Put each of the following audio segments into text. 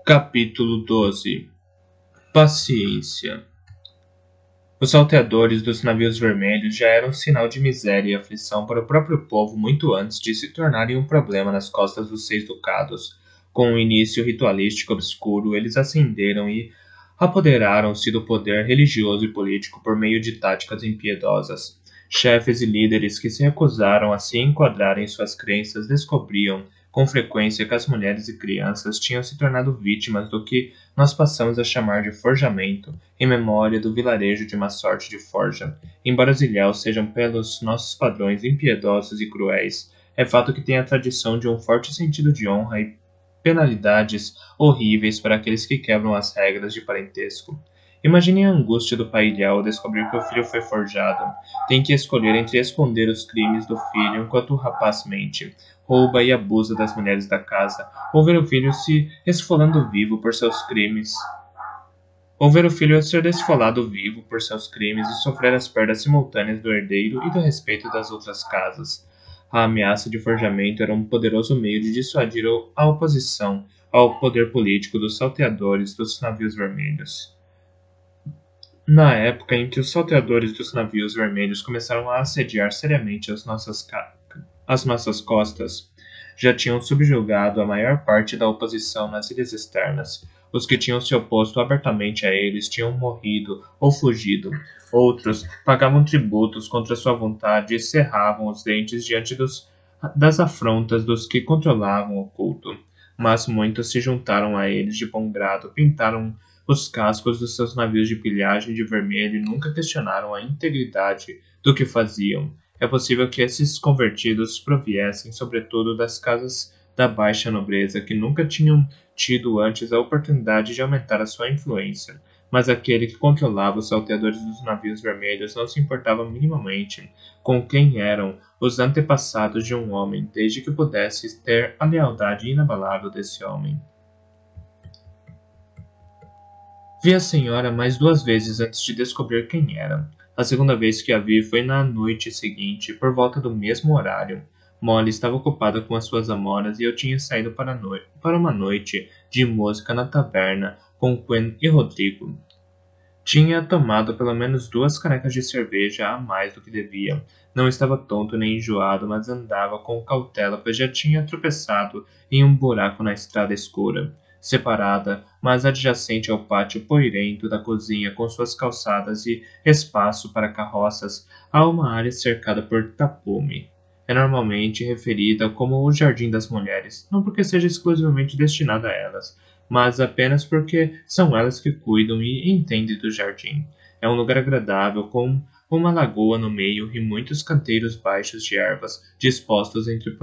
Capítulo 12. Paciência. Os salteadores dos navios vermelhos já eram sinal de miséria e aflição para o próprio povo muito antes de se tornarem um problema nas costas dos Seis Ducados. Com um início ritualístico obscuro, eles ascenderam e apoderaram-se do poder religioso e político por meio de táticas impiedosas. Chefes e líderes que se recusaram a se enquadrar em suas crenças descobriam com frequência que as mulheres e crianças tinham se tornado vítimas do que nós passamos a chamar de forjamento, em memória do vilarejo de uma sorte de forja. Embora os ilhéus sejam pelos nossos padrões impiedosos e cruéis, é fato que tem a tradição de um forte sentido de honra e penalidades horríveis para aqueles que quebram as regras de parentesco. Imagine a angústia do pai ilhéu ao descobrir que o filho foi forjado. Tem que escolher entre esconder os crimes do filho enquanto o rapaz mente, rouba e abusa das mulheres da casa, ou ver o filho se esfolando vivo por seus crimes. Ou ver o filho ser desfolado vivo por seus crimes e sofrer as perdas simultâneas do herdeiro e do respeito das outras casas. A ameaça de forjamento era um poderoso meio de dissuadir a oposição ao poder político dos salteadores dos navios vermelhos. Na época em que os salteadores dos navios vermelhos começaram a assediar seriamente as nossas costas, já tinham subjugado a maior parte da oposição nas ilhas externas. Os que tinham se oposto abertamente a eles tinham morrido ou fugido. Outros pagavam tributos contra sua vontade e cerravam os dentes diante das afrontas dos que controlavam o culto. Mas muitos se juntaram a eles de bom grado, pintaram os cascos dos seus navios de pilhagem de vermelho e nunca questionaram a integridade do que faziam. É possível que esses convertidos proviessem, sobretudo, das casas da baixa nobreza, que nunca tinham tido antes a oportunidade de aumentar a sua influência. Mas aquele que controlava os salteadores dos navios vermelhos não se importava minimamente com quem eram os antepassados de um homem, desde que pudesse ter a lealdade inabalável desse homem. Vi a senhora mais 2 vezes antes de descobrir quem era. A segunda vez que a vi foi na noite seguinte, por volta do mesmo horário. Molly estava ocupada com as suas amoras e eu tinha saído para uma noite de música na taberna com Quen e Rodrigo. Tinha tomado pelo menos 2 canecas de cerveja a mais do que devia. Não estava tonto nem enjoado, mas andava com cautela, pois já tinha tropeçado em um buraco na estrada escura. Separada, mas adjacente ao pátio poeirento da cozinha com suas calçadas e espaço para carroças, há uma área cercada por tapume. É normalmente referida como o Jardim das Mulheres, não porque seja exclusivamente destinada a elas, mas apenas porque são elas que cuidam e entendem do jardim. É um lugar agradável, com uma lagoa no meio e muitos canteiros baixos de ervas, dispostos entre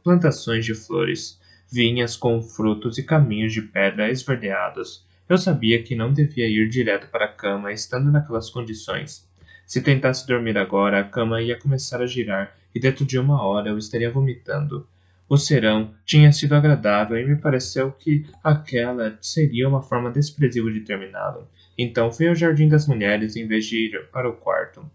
plantações de flores, vinhas com frutos e caminhos de pedra esverdeados. Eu sabia que não devia ir direto para a cama, estando naquelas condições. Se tentasse dormir agora, a cama ia começar a girar, e dentro de 1 hora eu estaria vomitando. O serão tinha sido agradável e me pareceu que aquela seria uma forma desprezível de terminá-lo. Então fui ao Jardim das Mulheres em vez de ir para o quarto.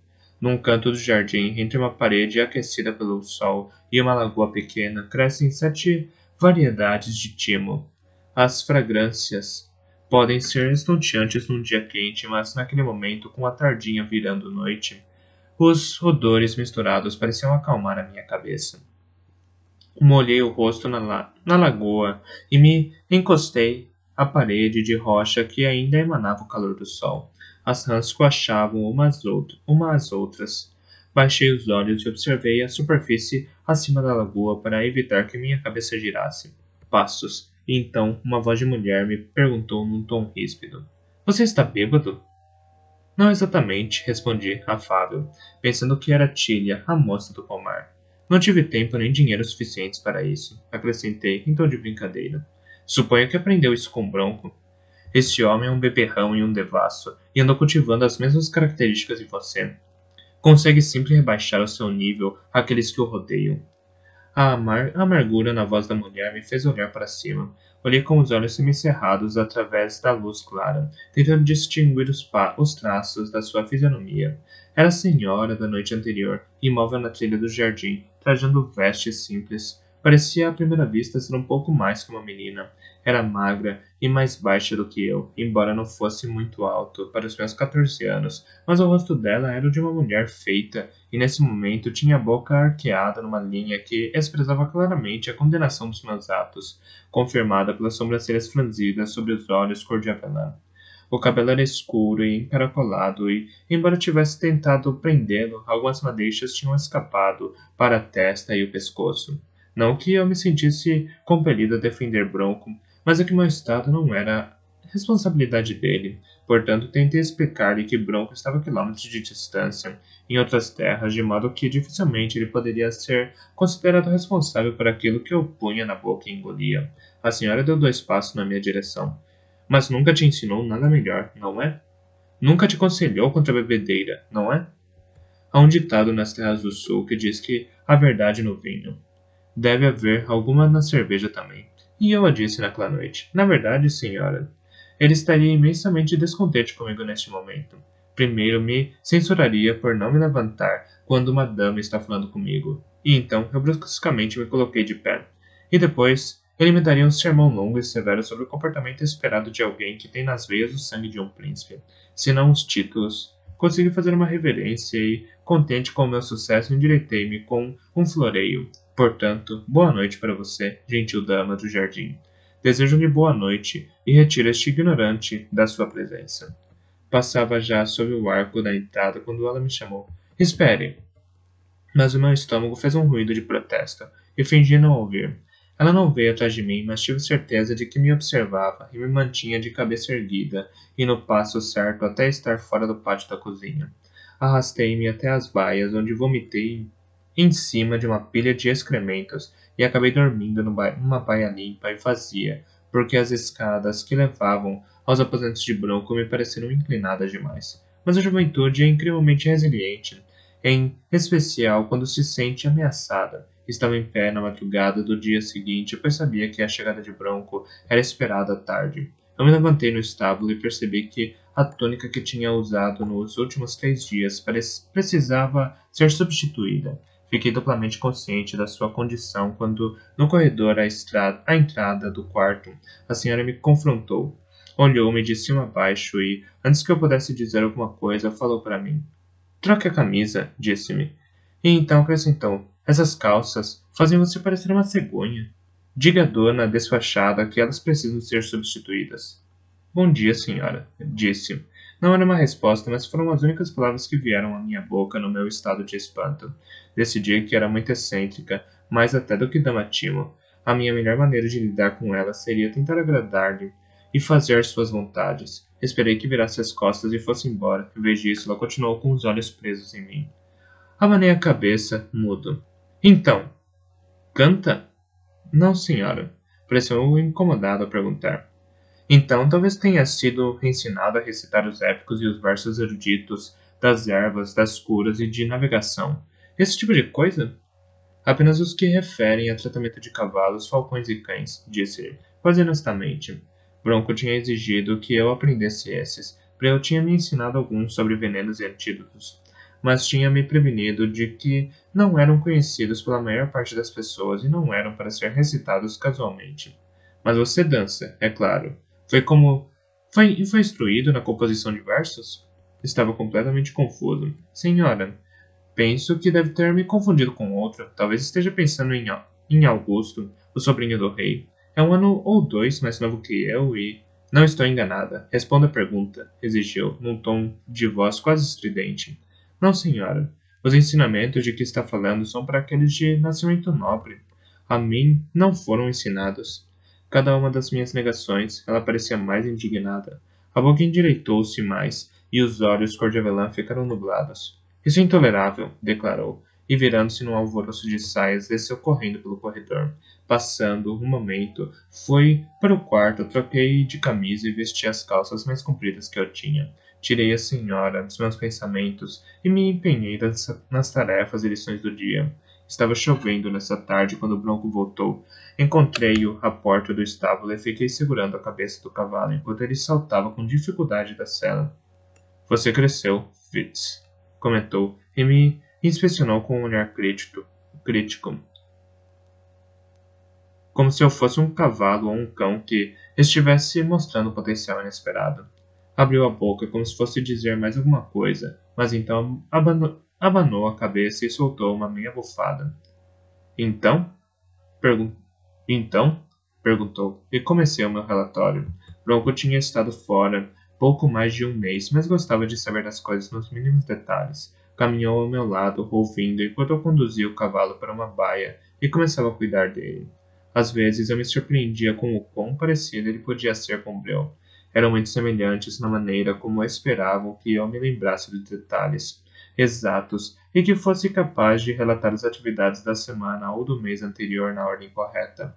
Num canto do jardim, entre uma parede aquecida pelo sol e uma lagoa pequena, crescem 7 variedades de timo. As fragrâncias podem ser estonteantes num dia quente, mas naquele momento, com a tardinha virando noite, os odores misturados pareciam acalmar a minha cabeça. Molhei o rosto na lagoa e me encostei à parede de rocha que ainda emanava o calor do sol. As rãs coachavam umas às outras. Baixei os olhos e observei a superfície acima da lagoa para evitar que minha cabeça girasse. Passos. E então uma voz de mulher me perguntou num tom ríspido: "Você está bêbado?" "Não exatamente", respondi, afável, pensando que era Tília, a moça do pomar. "Não tive tempo nem dinheiro suficientes para isso", acrescentei, em tom de brincadeira. "Suponho que aprendeu isso com Bronco. Este homem é um beberrão e um devasso, e andou cultivando as mesmas características de você. Consegue sempre rebaixar o seu nível àqueles que o rodeiam." A amargura na voz da mulher me fez olhar para cima. Olhei com os olhos semicerrados através da luz clara, tentando distinguir os traços da sua fisionomia. Era a senhora da noite anterior, imóvel na trilha do jardim, trajando vestes simples, Parecia à primeira vista ser um pouco mais que uma menina. Era magra e mais baixa do que eu, embora não fosse muito alto para os meus 14 anos, mas o rosto dela era o de uma mulher feita, e nesse momento tinha a boca arqueada numa linha que expressava claramente a condenação dos meus atos, confirmada pelas sobrancelhas franzidas sobre os olhos cor de avelã. O cabelo era escuro e encaracolado e, embora tivesse tentado prendê-lo, algumas madeixas tinham escapado para a testa e o pescoço. Não que eu me sentisse compelido a defender Bronco, mas é que meu estado não era responsabilidade dele. Portanto, tentei explicar-lhe que Bronco estava a quilômetros de distância, em outras terras, de modo que dificilmente ele poderia ser considerado responsável por aquilo que eu punha na boca e engolia. A senhora deu 2 passos na minha direção. Mas nunca te ensinou nada melhor, não é? Nunca te aconselhou contra a bebedeira, não é? Há um ditado nas terras do sul que diz que há verdade no vinho. Deve haver alguma na cerveja também. E eu a disse naquela noite. Na verdade, senhora, ele estaria imensamente descontente comigo neste momento. Primeiro me censuraria por não me levantar quando uma dama está falando comigo. E então eu bruscamente me coloquei de pé. E depois ele me daria um sermão longo e severo sobre o comportamento esperado de alguém que tem nas veias o sangue de um príncipe, se não os títulos. Consegui fazer uma reverência e, contente com o meu sucesso, endireitei-me com um floreio. Portanto, boa noite para você, gentil dama do jardim. Desejo-lhe boa noite e retiro este ignorante da sua presença. Passava já sob o arco da entrada quando ela me chamou. Espere! Mas o meu estômago fez um ruído de protesto e fingi não ouvir. Ela não veio atrás de mim, mas tive certeza de que me observava e me mantinha de cabeça erguida e no passo certo até estar fora do pátio da cozinha. Arrastei-me até as baias, onde vomitei em cima de uma pilha de excrementos e acabei dormindo numa baia limpa e vazia, porque as escadas que levavam aos aposentos de Bronco me pareceram inclinadas demais. Mas a juventude é incrivelmente resiliente, em especial quando se sente ameaçada. Estava em pé na madrugada do dia seguinte, pois sabia que a chegada de Bronco era esperada à tarde. Eu me levantei no estábulo e percebi que a túnica que tinha usado nos últimos 3 dias precisava ser substituída. Fiquei duplamente consciente da sua condição quando, no corredor à entrada do quarto, a senhora me confrontou. Olhou-me de cima a baixo e, antes que eu pudesse dizer alguma coisa, falou para mim. Troque a camisa, disse-me. E então acrescentou: essas calças fazem você parecer uma cegonha. Diga à dona desfachada que elas precisam ser substituídas. Bom dia, senhora, disse. Não era uma resposta, mas foram as únicas palavras que vieram à minha boca no meu estado de espanto. Decidi que era muito excêntrica, mais até do que dama Timo. A minha melhor maneira de lidar com ela seria tentar agradar-lhe e fazer suas vontades. Esperei que virasse as costas e fosse embora. Em vez disso, ela continuou com os olhos presos em mim. Abanei a cabeça, mudo. Então, canta? Não, senhora. Pareceu incomodado a perguntar. Então, talvez tenha sido ensinado a recitar os épicos e os versos eruditos das ervas, das curas e de navegação. Esse tipo de coisa? Apenas os que referem a tratamento de cavalos, falcões e cães, disse-lhe, quase honestamente. Bronco tinha exigido que eu aprendesse esses. Breu tinha me ensinado alguns sobre venenos e antídotos, mas tinha me prevenido de que não eram conhecidos pela maior parte das pessoas e não eram para ser recitados casualmente. Mas você dança, é claro. Foi instruído na composição de versos? Estava completamente confuso. Senhora, penso que deve ter me confundido com outro. Talvez esteja pensando em Augusto, o sobrinho do rei. É 1 ou 2 mais novo que eu e... Não estou enganada. Responda a pergunta, exigiu, num tom de voz quase estridente. Não, senhora. Os ensinamentos de que está falando são para aqueles de nascimento nobre. A mim não foram ensinados. Cada uma das minhas negações, ela parecia mais indignada. A boca endireitou-se mais, e os olhos cor de avelã ficaram nublados. Isso é intolerável, declarou, e virando-se num alvoroço de saias, desceu correndo pelo corredor. Passando um momento, foi para o quarto, troquei de camisa e vesti as calças mais compridas que eu tinha. Tirei a senhora dos meus pensamentos e me empenhei nas tarefas e lições do dia. Estava chovendo nessa tarde quando o Bronco voltou. Encontrei-o à porta do estábulo e fiquei segurando a cabeça do cavalo enquanto ele saltava com dificuldade da sela. Você cresceu, Fitz, comentou, e me inspecionou com um olhar crítico. como se eu fosse um cavalo ou um cão que estivesse mostrando potencial inesperado. Abriu a boca como se fosse dizer mais alguma coisa, mas então abanou a cabeça e soltou uma meia bufada. Então? Pergun então? Perguntou, e comecei o meu relatório. Bronco tinha estado fora pouco mais de um mês, mas gostava de saber das coisas nos mínimos detalhes. Caminhou ao meu lado, ouvindo, enquanto eu conduzia o cavalo para uma baia e começava a cuidar dele. Às vezes eu me surpreendia com o quão parecido ele podia ser com Breu. Eram muito semelhantes na maneira como esperavam que eu me lembrasse dos detalhes exatos e que fosse capaz de relatar as atividades da semana ou do mês anterior na ordem correta.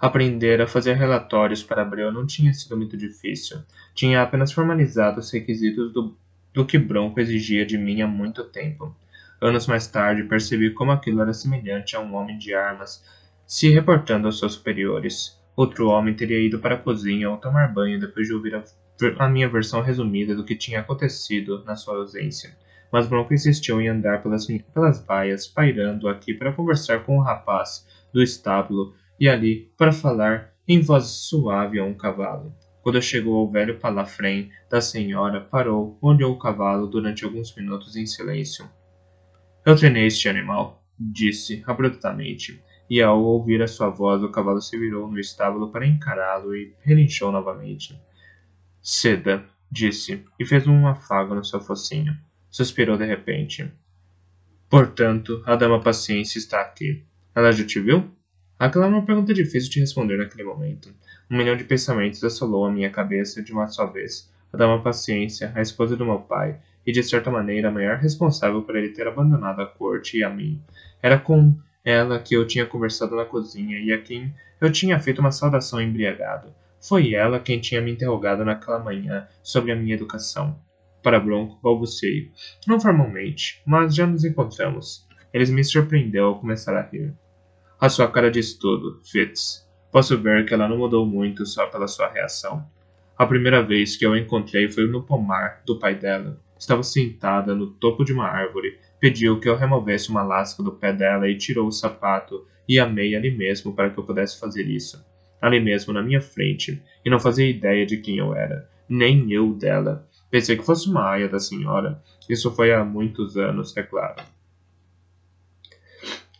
Aprender a fazer relatórios para Abreu não tinha sido muito difícil. Tinha apenas formalizado os requisitos do que Bronco exigia de mim há muito tempo. Anos mais tarde, percebi como aquilo era semelhante a um homem de armas se reportando aos seus superiores. Outro homem teria ido para a cozinha ou tomar banho depois de ouvir a minha versão resumida do que tinha acontecido na sua ausência. Mas Bronco insistiu em andar pelas baias, pairando aqui para conversar com o rapaz do estábulo e ali para falar em voz suave a um cavalo. Quando chegou ao velho palafrém da senhora, parou, olhou o cavalo durante alguns minutos em silêncio. Eu treinei este animal, disse abruptamente, e ao ouvir a sua voz, o cavalo se virou no estábulo para encará-lo e relinchou novamente. Seda, disse, e fez um afago no seu focinho. Suspirou de repente. Portanto, a dama paciência está aqui. Ela já te viu? Aquela era uma pergunta difícil de responder naquele momento. Um milhão de pensamentos assolou a minha cabeça de uma só vez. A dama paciência, a esposa do meu pai, e de certa maneira a maior responsável por ele ter abandonado a corte e a mim. Era com ela que eu tinha conversado na cozinha e a quem eu tinha feito uma saudação embriagado. Foi ela quem tinha me interrogado naquela manhã sobre a minha educação. Para Bronco, balbuciei. Não formalmente, mas já nos encontramos. Ele me surpreendeu ao começar a rir. A sua cara diz tudo, Fitz. Posso ver que ela não mudou muito só pela sua reação. A primeira vez que eu a encontrei foi no pomar do pai dela. Estava sentada no topo de uma árvore. Pediu que eu removesse uma lasca do pé dela e tirou o sapato e a meia ali mesmo para que eu pudesse fazer isso. Ali mesmo, na minha frente, e não fazia ideia de quem eu era, nem eu dela. Pensei que fosse uma aia da senhora. Isso foi há muitos anos, é claro.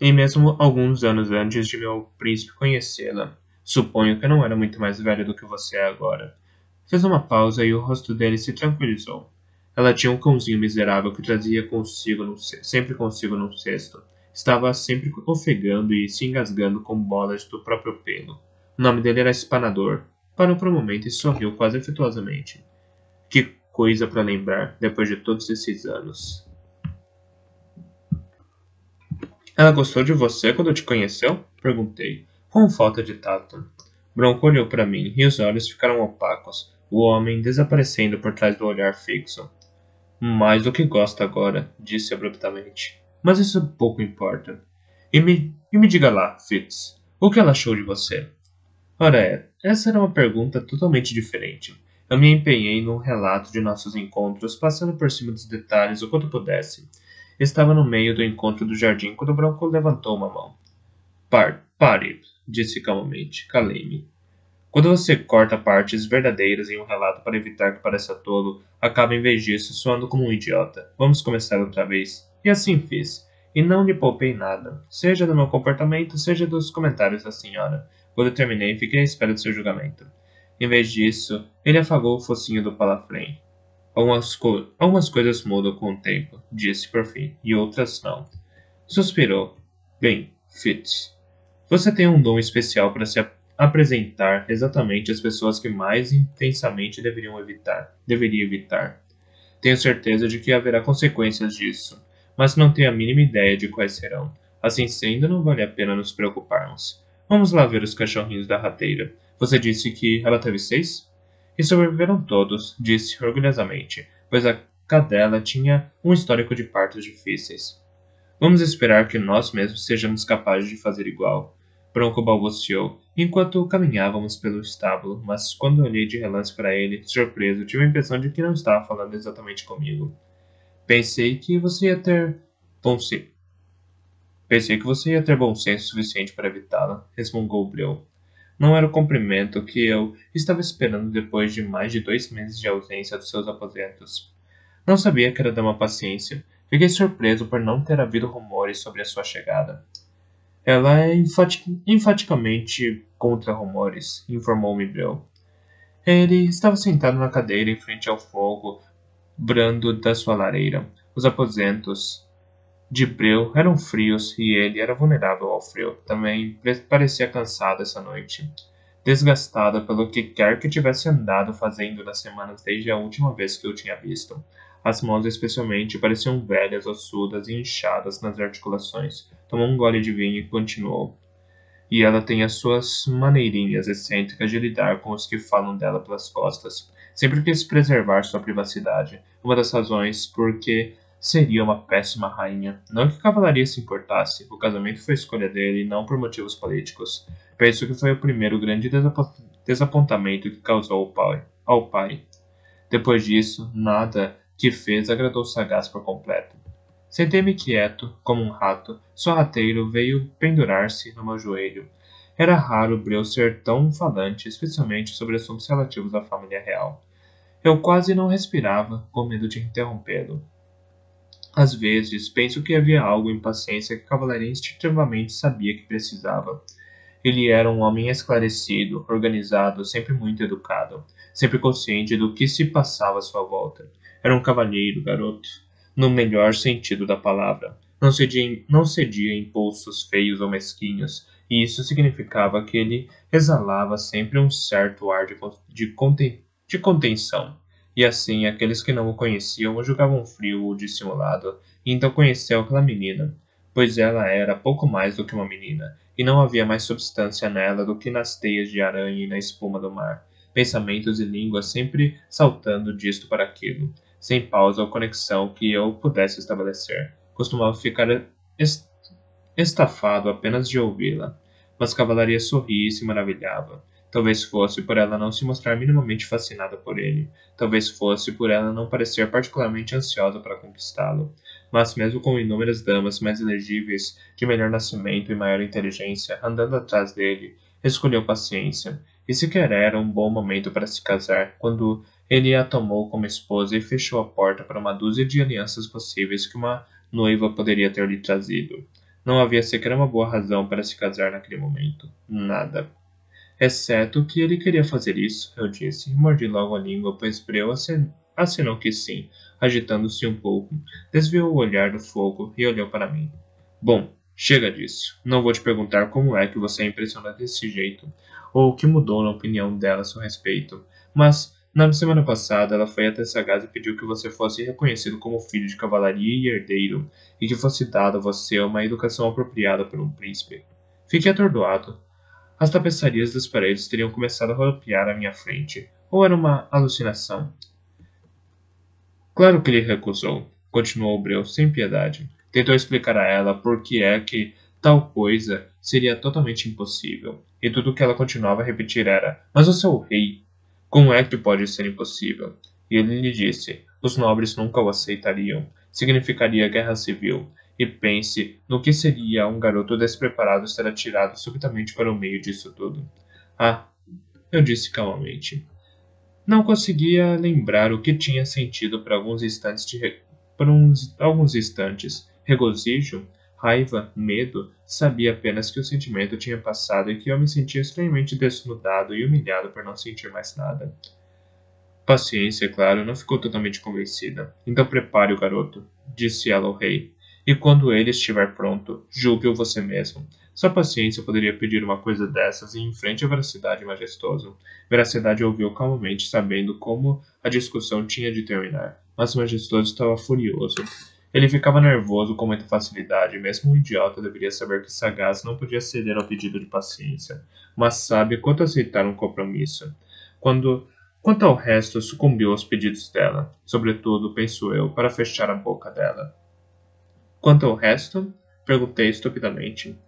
E mesmo alguns anos antes de meu príncipe conhecê-la. Suponho que eu não era muito mais velho do que você é agora. Fez uma pausa e o rosto dele se tranquilizou. Ela tinha um cãozinho miserável que trazia sempre consigo num cesto. Estava sempre ofegando e se engasgando com bolas do próprio pelo. O nome dele era Espanador. Parou por um momento e sorriu quase afetuosamente. Que coisa para lembrar, depois de todos esses anos. Ela gostou de você quando te conheceu? Perguntei, com falta de tato. Bronco olhou para mim e os olhos ficaram opacos, o homem desaparecendo por trás do olhar fixo. Mais do que gosta agora, disse abruptamente. Mas isso pouco importa. E me diga lá, Fitz, o que ela achou de você? Ora essa era uma pergunta totalmente diferente. Eu me empenhei num relato de nossos encontros, passando por cima dos detalhes o quanto pudesse. Estava no meio do encontro do jardim quando Bronco levantou uma mão. Pare, disse calmamente. Calei-me. Quando você corta partes verdadeiras em um relato para evitar que pareça tolo, acaba em vez disso soando como um idiota. Vamos começar outra vez. E assim fiz. E não lhe poupei nada, seja do meu comportamento, seja dos comentários da senhora. Quando terminei, fiquei à espera do seu julgamento. Em vez disso, ele afagou o focinho do palafrém. Algumas coisas mudam com o tempo, disse por fim, e outras não. Suspirou. Bem, Fitz, você tem um dom especial para se apresentar exatamente às pessoas que mais intensamente deveria evitar. Tenho certeza de que haverá consequências disso, mas não tenho a mínima ideia de quais serão. Assim sendo, não vale a pena nos preocuparmos. Vamos lá ver os cachorrinhos da rateira. Você disse que ela teve 6? E sobreviveram todos, disse orgulhosamente, pois a cadela tinha um histórico de partos difíceis. Vamos esperar que nós mesmos sejamos capazes de fazer igual. Bronco balbuciou, enquanto caminhávamos pelo estábulo, mas quando olhei de relance para ele, surpreso, tive a impressão de que não estava falando exatamente comigo. Pensei que você ia ter... Bom, sim. Pensei que você ia ter bom senso suficiente para evitá-la, resmungou Breu. Não era o cumprimento que eu estava esperando depois de mais de 2 meses de ausência dos seus aposentos. Não sabia que era dama paciência. Fiquei surpreso por não ter havido rumores sobre a sua chegada. Ela é enfaticamente contra rumores, informou-me Breu. Ele estava sentado na cadeira em frente ao fogo brando da sua lareira. Os aposentos de Breu eram frios e ele era vulnerável ao frio. Também parecia cansado essa noite, desgastada pelo que quer que tivesse andado fazendo nas semanas desde a última vez que eu tinha visto. As mãos, especialmente, pareciam velhas, ossudas e inchadas nas articulações. Tomou um gole de vinho e continuou. E ela tem as suas maneirinhas excêntricas de lidar com os que falam dela pelas costas. Sempre quis preservar sua privacidade. Uma das razões porque seria uma péssima rainha. Não que a cavalaria se importasse. O casamento foi escolha dele, não por motivos políticos. Penso que foi o primeiro grande desapontamento que causou ao pai. Depois disso, nada que fez agradou Sagaz por completo. Sentei-me quieto, como um rato. Sorrateiro veio pendurar-se no meu joelho. Era raro Breu ser tão falante, especialmente sobre assuntos relativos à família real. Eu quase não respirava, com medo de interrompê-lo. Às vezes, penso que havia algo em paciência que a cavalaria instintivamente sabia que precisava. Ele era um homem esclarecido, organizado, sempre muito educado, sempre consciente do que se passava à sua volta. Era um cavalheiro, garoto, no melhor sentido da palavra. Não cedia a impulsos feios ou mesquinhos, e isso significava que ele exalava sempre um certo ar de contenção. E assim, aqueles que não o conheciam o julgavam frio ou dissimulado, e então conheceu aquela menina, pois ela era pouco mais do que uma menina, e não havia mais substância nela do que nas teias de aranha e na espuma do mar. Pensamentos e línguas sempre saltando disto para aquilo, sem pausa ou conexão que eu pudesse estabelecer. Costumava ficar est estafado apenas de ouvi-la, mas Cavalaria sorria e se maravilhava. Talvez fosse por ela não se mostrar minimamente fascinada por ele. Talvez fosse por ela não parecer particularmente ansiosa para conquistá-lo. Mas mesmo com inúmeras damas mais elegíveis, de melhor nascimento e maior inteligência, andando atrás dele, escolheu paciência. E sequer era um bom momento para se casar, quando ele a tomou como esposa e fechou a porta para uma dúzia de alianças possíveis que uma noiva poderia ter lhe trazido. Não havia sequer uma boa razão para se casar naquele momento. Nada. Exceto que ele queria fazer isso, eu disse, e mordi logo a língua, pois Breu assinou que sim, agitando-se um pouco. Desviou o olhar do fogo e olhou para mim. Bom, chega disso. Não vou te perguntar como é que você a impressiona desse jeito, ou o que mudou na opinião dela a seu respeito. Mas, na semana passada, ela foi até Sagaz e pediu que você fosse reconhecido como filho de cavalaria e herdeiro, e que fosse dada a você uma educação apropriada por um príncipe. Fiquei atordoado. As tapeçarias das paredes teriam começado a rodopiar à minha frente. Ou era uma alucinação? Claro que ele recusou, continuou Breu sem piedade. Tentou explicar a ela por que é que tal coisa seria totalmente impossível. E tudo o que ela continuava a repetir era: Mas você é o rei. Como é que pode ser impossível? E ele lhe disse: Os nobres nunca o aceitariam. Significaria guerra civil. E pense no que seria um garoto despreparado ser atirado subitamente para o meio disso tudo. Ah, eu disse calmamente. Não conseguia lembrar o que tinha sentido por alguns instantes alguns instantes. Regozijo, raiva, medo. Sabia apenas que o sentimento tinha passado e que eu me sentia estranhamente desnudado e humilhado por não sentir mais nada. Paciência, claro, não ficou totalmente convencida. Então prepare o garoto, disse ela ao rei. E quando ele estiver pronto, julgue-o você mesmo. Só paciência poderia pedir uma coisa dessas e em frente à Veracidade majestoso. Veracidade ouviu calmamente, sabendo como a discussão tinha de terminar. Mas o majestoso estava furioso. Ele ficava nervoso com muita facilidade, mesmo um idiota deveria saber que Sagaz não podia ceder ao pedido de paciência. Mas sabe quanto aceitar um compromisso. Quanto ao resto, sucumbiu aos pedidos dela, sobretudo, penso eu, para fechar a boca dela. Quanto ao resto? Perguntei estupidamente.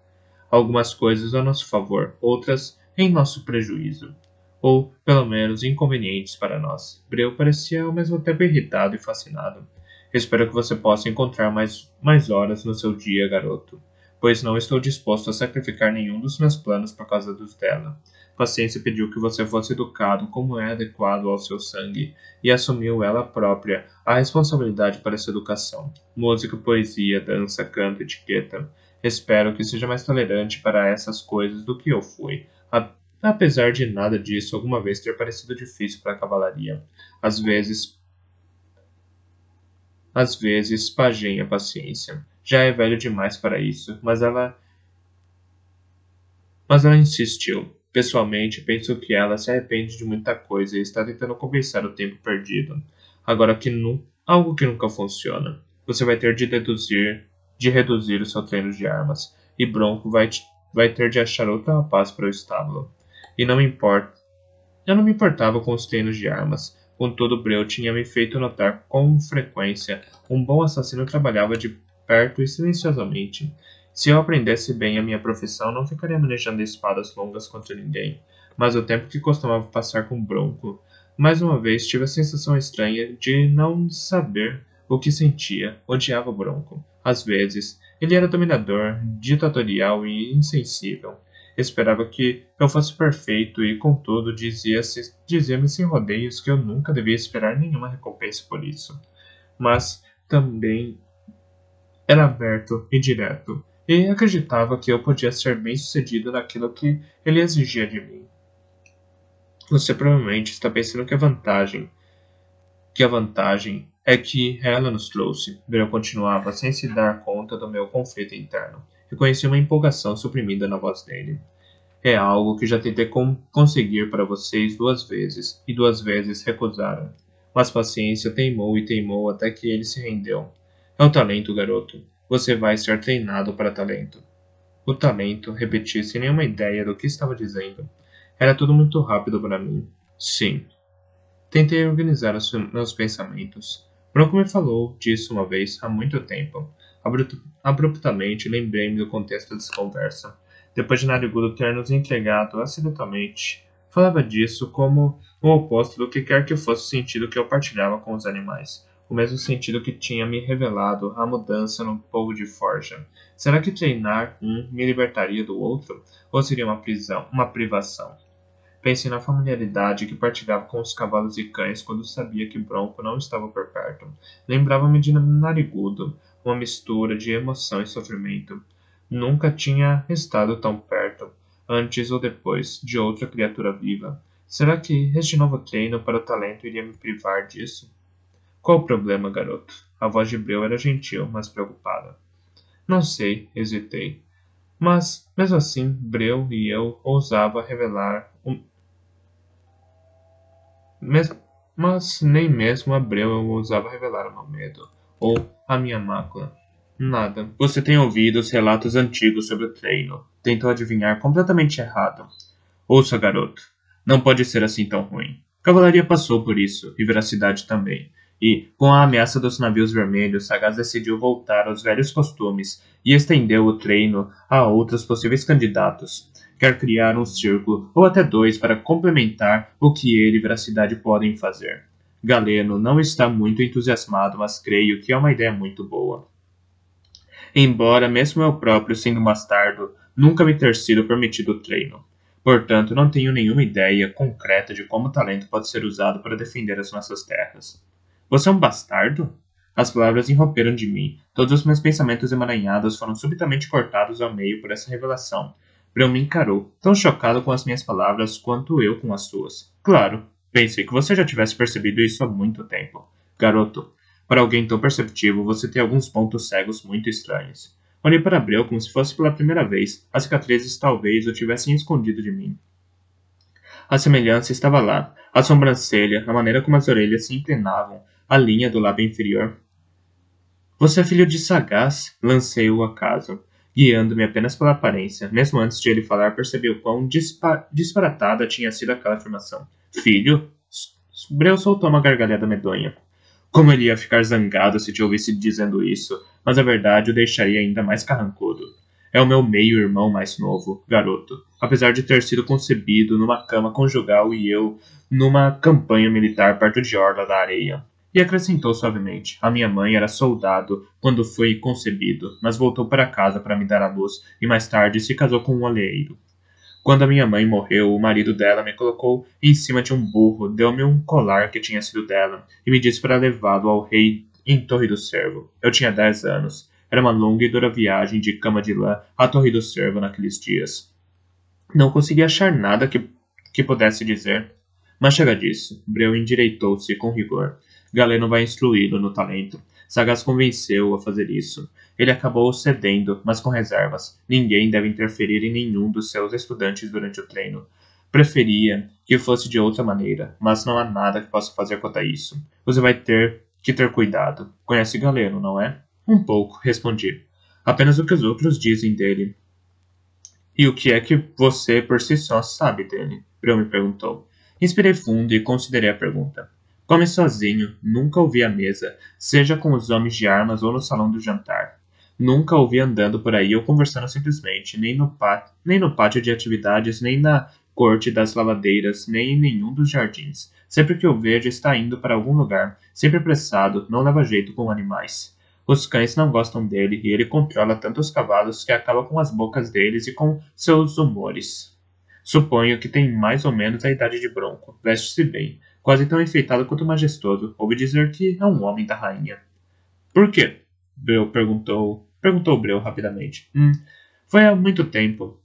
Algumas coisas a nosso favor, outras em nosso prejuízo. Ou, pelo menos, inconvenientes para nós. Breu parecia ao mesmo tempo irritado e fascinado. Espero que você possa encontrar mais horas no seu dia, garoto. pois não estou disposto a sacrificar nenhum dos meus planos por causa dos dela. Paciência pediu que você fosse educado como é adequado ao seu sangue, e assumiu ela própria a responsabilidade para essa educação. Música, poesia, dança, canto, etiqueta. Espero que seja mais tolerante para essas coisas do que eu fui. Apesar de nada disso alguma vez ter parecido difícil para a cavalaria. Às vezes pajem a paciência. Já é velho demais para isso, mas ela insistiu. Pessoalmente, penso que ela se arrepende de muita coisa e está tentando compensar o tempo perdido. Agora que algo que nunca funciona. Você vai ter de reduzir o seu treino de armas, e Bronco vai ter de achar outro rapaz para o estábulo. E não me importa. Eu não me importava com os treinos de armas. Contudo, Breu tinha me feito notar com frequência um bom assassino trabalhava de perto e silenciosamente. Se eu aprendesse bem a minha profissão, não ficaria manejando espadas longas contra ninguém. Mas o tempo que costumava passar com Bronco, mais uma vez tive a sensação estranha de não saber o que sentia. Odiava Bronco. Às vezes, ele era dominador, ditatorial e insensível. Esperava que eu fosse perfeito e, contudo, dizia-me sem rodeios que eu nunca devia esperar nenhuma recompensa por isso. Mas também era aberto e direto, e acreditava que eu podia ser bem-sucedido naquilo que ele exigia de mim. Você provavelmente está pensando que a vantagem é que ela nos trouxe. Verão continuava sem se dar conta do meu conflito interno. Reconheci uma empolgação suprimida na voz dele. É algo que já tentei conseguir para vocês 2 vezes, e 2 vezes recusaram. Mas paciência teimou e teimou até que ele se rendeu. É o talento, garoto. Você vai ser treinado para talento. O talento, repeti sem nenhuma ideia do que estava dizendo. Era tudo muito rápido para mim. Sim. Tentei organizar os meus pensamentos. Bronco me falou disso uma vez, há muito tempo. Abruptamente lembrei-me do contexto dessa conversa. Depois de Narigudo ter nos entregado acidentalmente, falava disso como o oposto do que quer que fosse o sentido que eu partilhava com os animais. O mesmo sentido que tinha me revelado a mudança no povo de Forja. Será que treinar um me libertaria do outro? Ou seria uma prisão, uma privação? Pensei na familiaridade que partilhava com os cavalos e cães quando sabia que Bronco não estava por perto. Lembrava-me de Narigudo, uma mistura de emoção e sofrimento. Nunca tinha estado tão perto, antes ou depois, de outra criatura viva. Será que este novo treino para o talento iria me privar disso? Qual o problema, garoto? A voz de Breu era gentil, mas preocupada. Não sei, hesitei. Mas, mesmo assim, Breu e eu ousava revelar mas nem mesmo Abreu eu ousava revelar o meu medo, ou a minha mácula. Nada. Você tem ouvido os relatos antigos sobre o treino. Tentou adivinhar completamente errado. Ouça, garoto. Não pode ser assim tão ruim. Cavalaria passou por isso, e Veracidade também. E, com a ameaça dos navios vermelhos, Sagaz decidiu voltar aos velhos costumes e estendeu o treino a outros possíveis candidatos. Quer criar um círculo, ou até 2, para complementar o que ele e Veracidade podem fazer. Galeno não está muito entusiasmado, mas creio que é uma ideia muito boa. Embora, mesmo eu próprio, sendo um bastardo, nunca me ter sido permitido o treino. Portanto, não tenho nenhuma ideia concreta de como o talento pode ser usado para defender as nossas terras. Você é um bastardo? As palavras irromperam de mim. Todos os meus pensamentos emaranhados foram subitamente cortados ao meio por essa revelação. Breu me encarou, tão chocado com as minhas palavras quanto eu com as suas. Claro, pensei que você já tivesse percebido isso há muito tempo. Garoto, para alguém tão perceptivo, você tem alguns pontos cegos muito estranhos. Olhei para Breu como se fosse pela primeira vez. As cicatrizes talvez o tivessem escondido de mim. A semelhança estava lá. A sobrancelha, a maneira como as orelhas se inclinavam, a linha do lábio inferior. Você é filho de Sagaz? Lancei o acaso, guiando-me apenas pela aparência. Mesmo antes de ele falar, percebi o quão disparatada tinha sido aquela afirmação. Filho? Breu soltou uma gargalhada medonha. Como ele ia ficar zangado se te ouvisse dizendo isso, mas a verdade o deixaria ainda mais carrancudo. É o meu meio-irmão mais novo, garoto. Apesar de ter sido concebido numa cama conjugal e eu numa campanha militar perto de Orla da Areia. E acrescentou suavemente: a minha mãe era soldado quando fui concebido, mas voltou para casa para me dar à luz e mais tarde se casou com um oleiro. Quando a minha mãe morreu, o marido dela me colocou em cima de um burro, deu-me um colar que tinha sido dela e me disse para levá-lo ao rei em Torre do Cervo. Eu tinha 10 anos. Era uma longa e dura viagem de cama de lã à Torre do Cervo naqueles dias. Não consegui achar nada que pudesse dizer. Mas chega disso. Breu endireitou-se com rigor. Galeno vai instruí-lo no talento. Sagaz convenceu-o a fazer isso. Ele acabou cedendo, mas com reservas. Ninguém deve interferir em nenhum dos seus estudantes durante o treino. Preferia que fosse de outra maneira, mas não há nada que possa fazer quanto a isso. Você vai ter que ter cuidado. Conhece Galeno, não é? Um pouco, respondi. Apenas o que os outros dizem dele. E o que é que você por si só sabe dele? Breu me perguntou. Inspirei fundo e considerei a pergunta. Come sozinho, nunca o vi à mesa, seja com os homens de armas ou no salão do jantar. Nunca o vi andando por aí ou conversando simplesmente, nem no pátio de atividades, nem na corte das lavadeiras, nem em nenhum dos jardins. Sempre que o vejo está indo para algum lugar, sempre apressado, não leva jeito com animais. Os cães não gostam dele e ele controla tanto os cavalos que acaba com as bocas deles e com seus humores. Suponho que tem mais ou menos a idade de Bronco. Veste-se bem, quase tão enfeitado quanto majestoso. Ouvi dizer que é um homem da rainha. Por quê? Breu perguntou. Perguntou Breu rapidamente. Foi há muito tempo.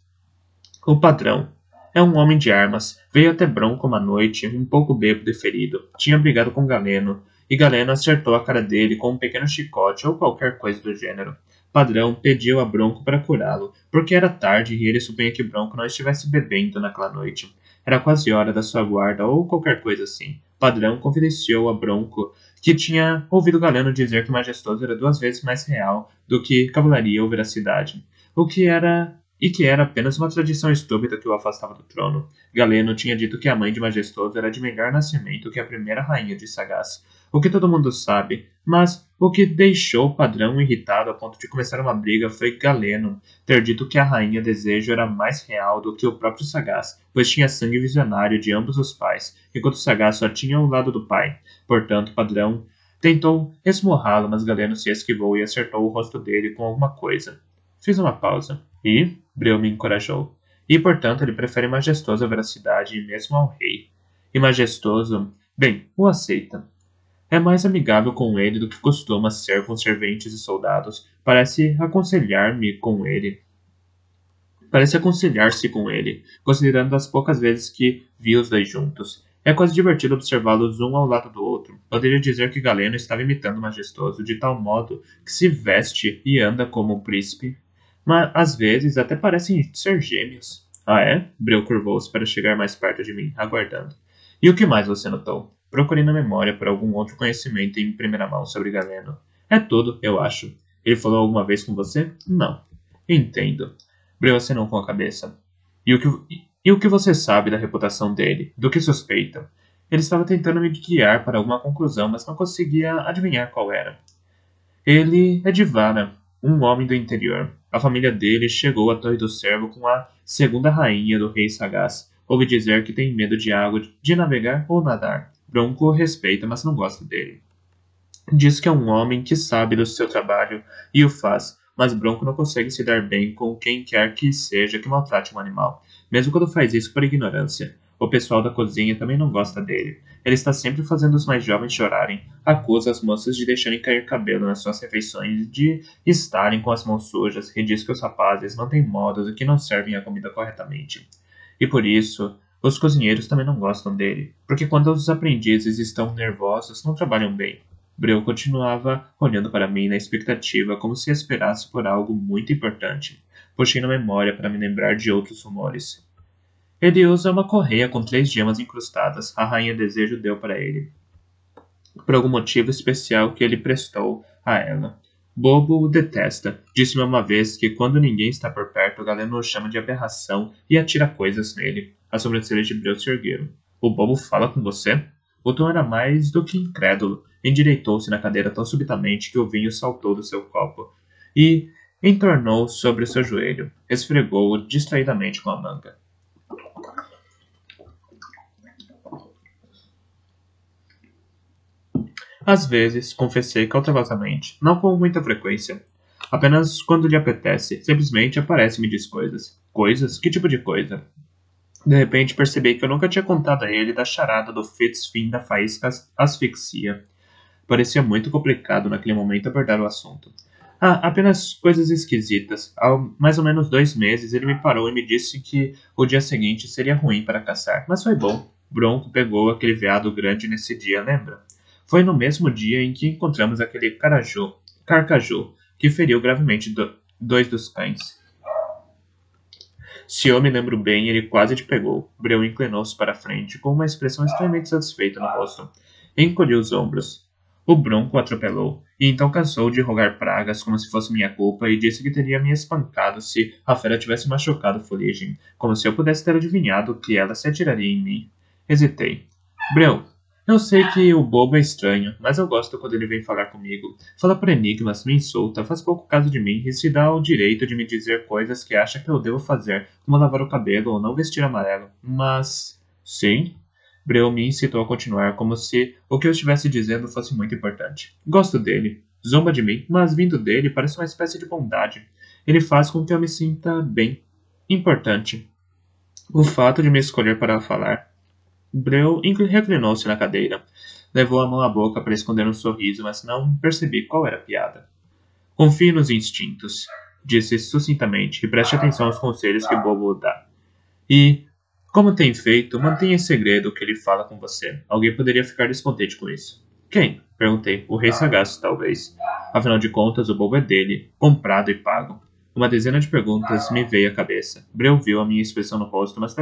O padrão. É um homem de armas. Veio até Bronco uma noite, um pouco bêbado e ferido. Tinha brigado com Galeno, e Galeno acertou a cara dele com um pequeno chicote ou qualquer coisa do gênero. Padrão pediu a Bronco para curá-lo, porque era tarde e ele supunha que Bronco não estivesse bebendo naquela noite. Era quase hora da sua guarda ou qualquer coisa assim. Padrão confidenciou a Bronco que tinha ouvido Galeno dizer que Majestoso era 2 vezes mais real do que cavalaria ou veracidade, que era apenas uma tradição estúpida que o afastava do trono. Galeno tinha dito que a mãe de Majestoso era de melhor nascimento que a primeira rainha de Sagaz, o que todo mundo sabe, mas o que deixou o padrão irritado a ponto de começar uma briga foi Galeno ter dito que a rainha Desejo era mais real do que o próprio Sagaz, pois tinha sangue visionário de ambos os pais, enquanto Sagaz só tinha o lado do pai. Portanto, o padrão tentou esmurrá-lo, mas Galeno se esquivou e acertou o rosto dele com alguma coisa. Fiz uma pausa. E Breu me encorajou. E, portanto, ele prefere majestoso à veracidade e mesmo ao rei. E majestoso, bem, o aceita. É mais amigável com ele do que costuma ser com serventes e soldados. Parece aconselhar-se com ele, considerando as poucas vezes que vi os dois juntos. É quase divertido observá-los um ao lado do outro. Poderia dizer que Galeno estava imitando o Majestoso de tal modo que se veste e anda como um príncipe. Mas às vezes até parecem ser gêmeos. Ah, é? Breu curvou-se para chegar mais perto de mim, aguardando. E o que mais você notou? Procurei na memória por algum outro conhecimento em primeira mão sobre Galeno. É tudo, eu acho. Ele falou alguma vez com você? Não. Entendo. Breu acenou com a cabeça. E o que você sabe da reputação dele? Do que suspeita? Ele estava tentando me guiar para alguma conclusão, mas não conseguia adivinhar qual era. Ele é de Vara, um homem do interior. A família dele chegou à Torre do Cervo com a segunda rainha do rei Sagaz. Ouvi dizer que tem medo de água, de navegar ou nadar. Bronco o respeita, mas não gosta dele. Diz que é um homem que sabe do seu trabalho e o faz, mas Bronco não consegue se dar bem com quem quer que seja que maltrate um animal, mesmo quando faz isso por ignorância. O pessoal da cozinha também não gosta dele. Ele está sempre fazendo os mais jovens chorarem, acusa as moças de deixarem cair cabelo nas suas refeições e de estarem com as mãos sujas, e diz que os rapazes não têm modos e que não servem a comida corretamente. E por isso, os cozinheiros também não gostam dele, porque quando os aprendizes estão nervosos, não trabalham bem. Breu continuava olhando para mim na expectativa, como se esperasse por algo muito importante. Puxei na memória para me lembrar de outros rumores. Ele usa uma correia com 3 gemas incrustadas. A rainha Desejo deu para ele, por algum motivo especial que ele prestou a ela. Bobo o detesta. Disse-me uma vez que quando ninguém está por perto, Galeno o chama de aberração e atira coisas nele. As sobrancelhas de Breu se ergueram. O Bobo fala com você? O tom era mais do que incrédulo. Endireitou-se na cadeira tão subitamente que o vinho saltou do seu copo e entornou sobre o seu joelho. Esfregou-o distraidamente com a manga. Às vezes, confessei cautelosamente, não com muita frequência. Apenas quando lhe apetece, simplesmente aparece e me diz coisas. Coisas? Que tipo de coisa? De repente percebi que eu nunca tinha contado a ele da charada do fim da faísca asfixia. Parecia muito complicado naquele momento abordar o assunto. Ah, apenas coisas esquisitas. Há mais ou menos 2 meses ele me parou e me disse que o dia seguinte seria ruim para caçar. Mas foi bom. Bronco pegou aquele veado grande nesse dia, lembra? Foi no mesmo dia em que encontramos aquele carcaju, que feriu gravemente 2 dos cães. Se eu me lembro bem, ele quase te pegou. Breu inclinou-se para a frente, com uma expressão extremamente satisfeita no rosto. Encolheu os ombros. O bronco o atropelou, e então cansou de rogar pragas como se fosse minha culpa e disse que teria me espancado se a fera tivesse machucado Fuligem, como se eu pudesse ter adivinhado que ela se atiraria em mim. Hesitei. Breu, eu sei que o bobo é estranho, mas eu gosto quando ele vem falar comigo. Fala por enigmas, me insulta, faz pouco caso de mim e se dá o direito de me dizer coisas que acha que eu devo fazer, como lavar o cabelo ou não vestir amarelo. Mas... Sim? Breu me incitou a continuar, como se o que eu estivesse dizendo fosse muito importante. Gosto dele. Zomba de mim, mas vindo dele parece uma espécie de bondade. Ele faz com que eu me sinta bem. Importante. O fato de me escolher para falar. Breu reclinou-se na cadeira. Levou a mão à boca para esconder um sorriso, mas não percebi qual era a piada. Confie nos instintos, disse sucintamente, e preste atenção aos conselhos que Bobo dá. E, como tem feito, mantenha em segredo o que ele fala com você. Alguém poderia ficar descontente com isso. Quem? Perguntei. O rei Sagaz, talvez. Afinal de contas, o bobo é dele, comprado e pago. Uma dezena de perguntas me veio à cabeça. Breu viu a minha expressão no rosto, mas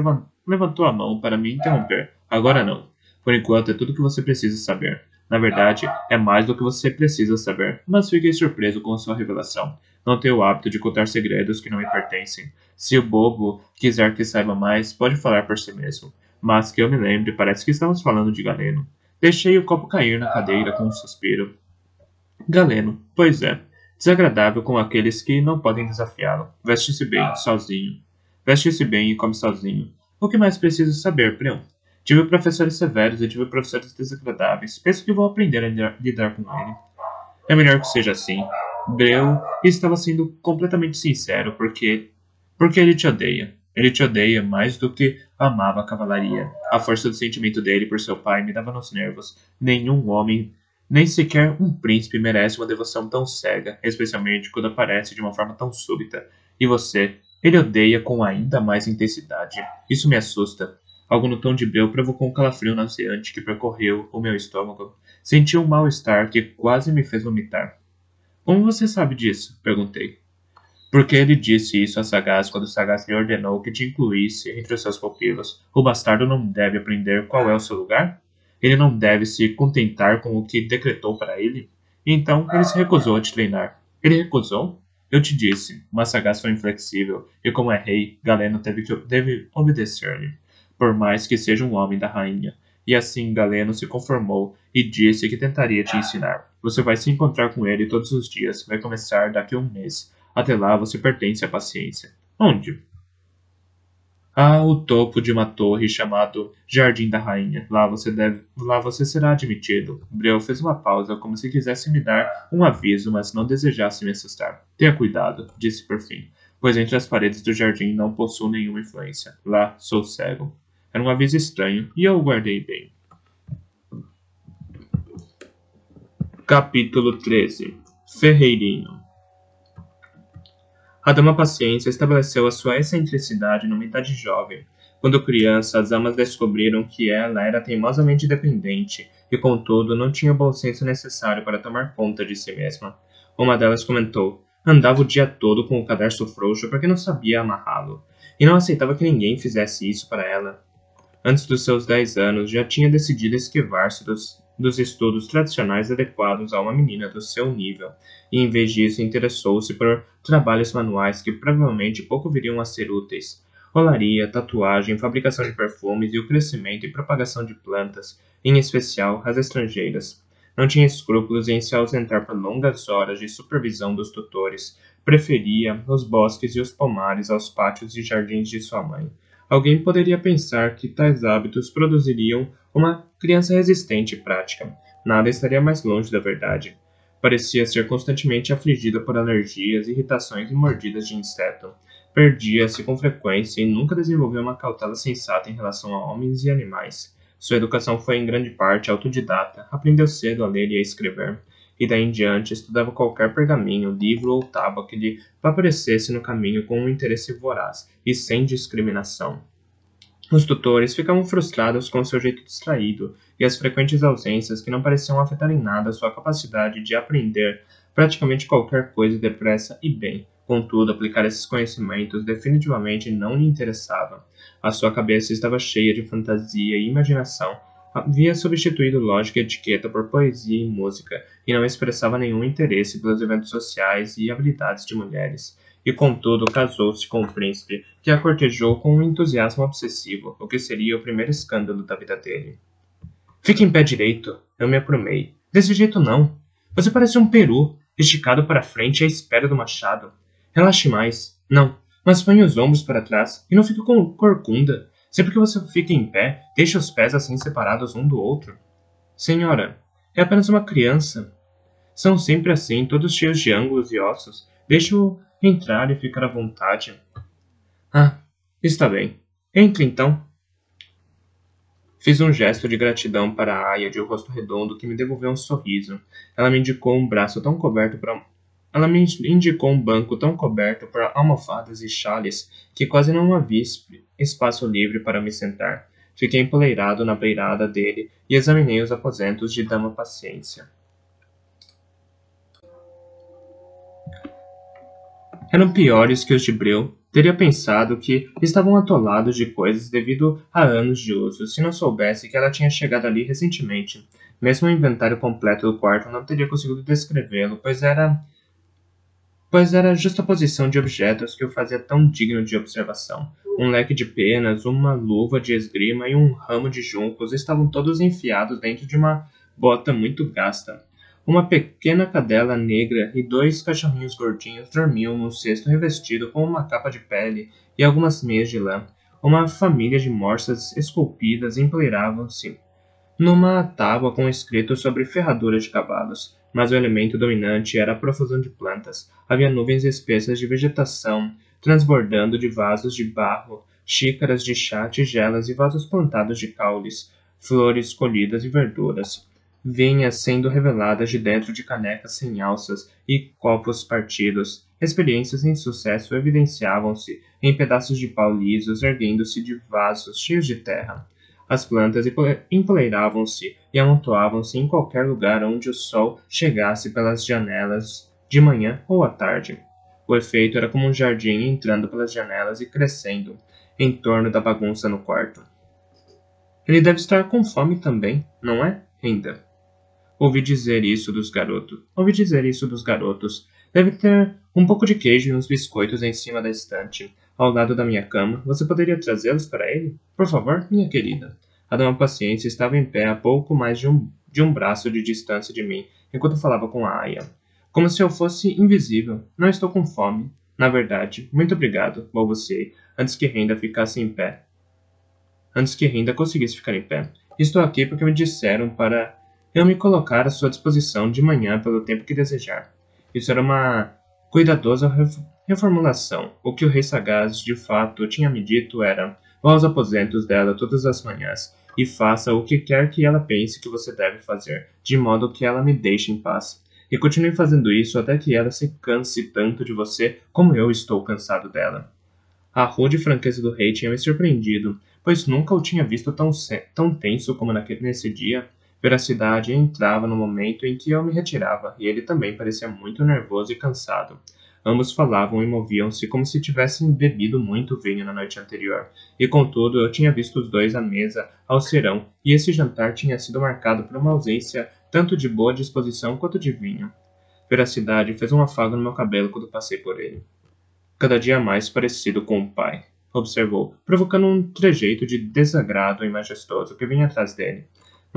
levantou a mão para me interromper. Agora não. Por enquanto é tudo o que você precisa saber. Na verdade, é mais do que você precisa saber, mas fiquei surpreso com a sua revelação. Não tenho o hábito de contar segredos que não me pertencem. Se o bobo quiser que saiba mais, pode falar por si mesmo. Mas que eu me lembre, parece que estamos falando de Galeno. Deixei o copo cair na cadeira com um suspiro. Galeno, pois é. Desagradável com aqueles que não podem desafiá-lo. Veste-se bem, sozinho. Veste-se bem e come sozinho. O que mais preciso saber, Preon? Tive professores severos e tive professores desagradáveis. Penso que vou aprender a lidar com ele. É melhor que seja assim. Breu estava sendo completamente sincero, porque ele te odeia. Ele te odeia mais do que amava a cavalaria. A força do sentimento dele por seu pai me dava nos nervos. Nenhum homem, nem sequer um príncipe, merece uma devoção tão cega, especialmente quando aparece de uma forma tão súbita. E você, ele odeia com ainda mais intensidade. Isso me assusta. Algo no tom de Breu provocou um calafrio nauseante que percorreu o meu estômago. Senti um mal-estar que quase me fez vomitar. Como você sabe disso? Perguntei. Porque ele disse isso a Sagaz quando Sagaz lhe ordenou que te incluísse entre os seus pupilos. O bastardo não deve aprender qual é o seu lugar? Ele não deve se contentar com o que decretou para ele? Então ele se recusou a te treinar. Ele recusou? Eu te disse, mas Sagaz foi inflexível, e como é rei, Galeno deve obedecer-lhe, por mais que seja um homem da rainha. E assim Galeno se conformou e disse que tentaria te ensinar. Você vai se encontrar com ele todos os dias. Vai começar daqui a um mês. Até lá você pertence à paciência. Onde? O topo de uma torre chamado Jardim da Rainha. Lá você será admitido. Breu fez uma pausa, como se quisesse me dar um aviso, mas não desejasse me assustar. Tenha cuidado, disse por fim, pois entre as paredes do jardim não possuo nenhuma influência. Lá sou cego. Era um aviso estranho, e eu o guardei bem. Capítulo 13. Ferreirinho. A dama Paciência estabeleceu a sua excentricidade numa idade jovem. Quando criança, as amas descobriram que ela era teimosamente dependente e, contudo, não tinha o bom senso necessário para tomar conta de si mesma. Uma delas comentou: andava o dia todo com o cadarço frouxo porque não sabia amarrá-lo, e não aceitava que ninguém fizesse isso para ela. Antes dos seus 10 anos, já tinha decidido esquivar-se dos estudos tradicionais adequados a uma menina do seu nível, e em vez disso interessou-se por trabalhos manuais que provavelmente pouco viriam a ser úteis. Olaria, tatuagem, fabricação de perfumes e o crescimento e propagação de plantas, em especial as estrangeiras. Não tinha escrúpulos em se ausentar por longas horas de supervisão dos tutores. Preferia os bosques e os pomares aos pátios e jardins de sua mãe. Alguém poderia pensar que tais hábitos produziriam uma criança resistente e prática, Nada estaria mais longe da verdade. Parecia ser constantemente afligida por alergias, irritações e mordidas de inseto. Perdia-se com frequência e nunca desenvolveu uma cautela sensata em relação a homens e animais. Sua educação foi em grande parte autodidata, aprendeu cedo a ler e a escrever, e daí em diante estudava qualquer pergaminho, livro ou tábua que lhe aparecesse no caminho com um interesse voraz e sem discriminação. Os tutores ficavam frustrados com seu jeito distraído e as frequentes ausências que não pareciam afetar em nada sua capacidade de aprender praticamente qualquer coisa depressa e bem. Contudo, aplicar esses conhecimentos definitivamente não lhe interessava. A sua cabeça estava cheia de fantasia e imaginação. Havia substituído lógica e etiqueta por poesia e música, e não expressava nenhum interesse pelos eventos sociais e habilidades de mulheres. E contudo casou-se com o príncipe, que a cortejou com um entusiasmo obsessivo, o que seria o primeiro escândalo da vida dele. Fique em pé direito, eu me aprumei. Desse jeito não. Você parece um peru, esticado para frente à espera do machado. Relaxe mais. Não, mas ponha os ombros para trás e não fique com corcunda. Sempre que você fica em pé, deixe os pés assim separados um do outro. Senhora, é apenas uma criança. São sempre assim, todos cheios de ângulos e ossos. Deixe-o entrar e ficar à vontade. Ah, está bem. Entre então. Fiz um gesto de gratidão para a aia de rosto redondo que me devolveu um sorriso. Ela me indicou um braço tão coberto para... Ela me indicou um banco tão coberto por almofadas e chales que quase não havia espaço livre para me sentar. Fiquei empoleirado na beirada dele e examinei os aposentos de dama paciência. Eram piores que os de Breu. Teria pensado que estavam atolados de coisas devido a anos de uso, se não soubesse que ela tinha chegado ali recentemente. Mesmo o inventário completo do quarto não teria conseguido descrevê-lo, pois era a justaposição de objetos que o fazia tão digno de observação. Um leque de penas, uma luva de esgrima e um ramo de juncos estavam todos enfiados dentro de uma bota muito gasta. Uma pequena cadela negra e 2 cachorrinhos gordinhos dormiam num cesto revestido com uma capa de pele e algumas meias de lã. Uma família de morsas esculpidas empoleiravam-se numa tábua com escrito sobre ferraduras de cavalos, mas o elemento dominante era a profusão de plantas. Havia nuvens espessas de vegetação, transbordando de vasos de barro, xícaras de chá, tigelas e vasos plantados de caules, flores colhidas e verduras. Vinhas sendo reveladas de dentro de canecas sem alças e copos partidos. Experiências em sucesso evidenciavam-se em pedaços de pau lisos erguendo-se de vasos cheios de terra. As plantas empoleiravam-se e amontoavam-se em qualquer lugar onde o sol chegasse pelas janelas, de manhã ou à tarde. O efeito era como um jardim entrando pelas janelas e crescendo, em torno da bagunça no quarto. Ele deve estar com fome também, não é, Renda? Ouvi dizer isso dos garotos. Deve ter um pouco de queijo e uns biscoitos em cima da estante, ao lado da minha cama. Você poderia trazê-los para ele? Por favor, minha querida. A dama paciência estava em pé a pouco mais de um braço de distância de mim, enquanto falava com a aia. Como se eu fosse invisível. Não estou com fome. Na verdade, muito obrigado, balbuciei, antes que Renda conseguisse ficar em pé. Estou aqui porque me disseram para eu me colocar à sua disposição de manhã pelo tempo que desejar. Isso era uma cuidadosa reformulação. O que o rei sagaz de fato tinha me dito era: vá aos aposentos dela todas as manhãs e faça o que quer que ela pense que você deve fazer, de modo que ela me deixe em paz. E continue fazendo isso até que ela se canse tanto de você como eu estou cansado dela. A rude franqueza do rei tinha me surpreendido, pois nunca o tinha visto tão tenso como nesse dia. Veracidade entrava no momento em que eu me retirava, e ele também parecia muito nervoso e cansado. Ambos falavam e moviam-se como se tivessem bebido muito vinho na noite anterior, e contudo eu tinha visto os dois à mesa ao serão, e esse jantar tinha sido marcado por uma ausência tanto de boa disposição quanto de vinho. Veracidade fez um afago no meu cabelo quando passei por ele. Cada dia mais parecido com o pai, observou, provocando um trejeito de desagrado e majestoso que vinha atrás dele.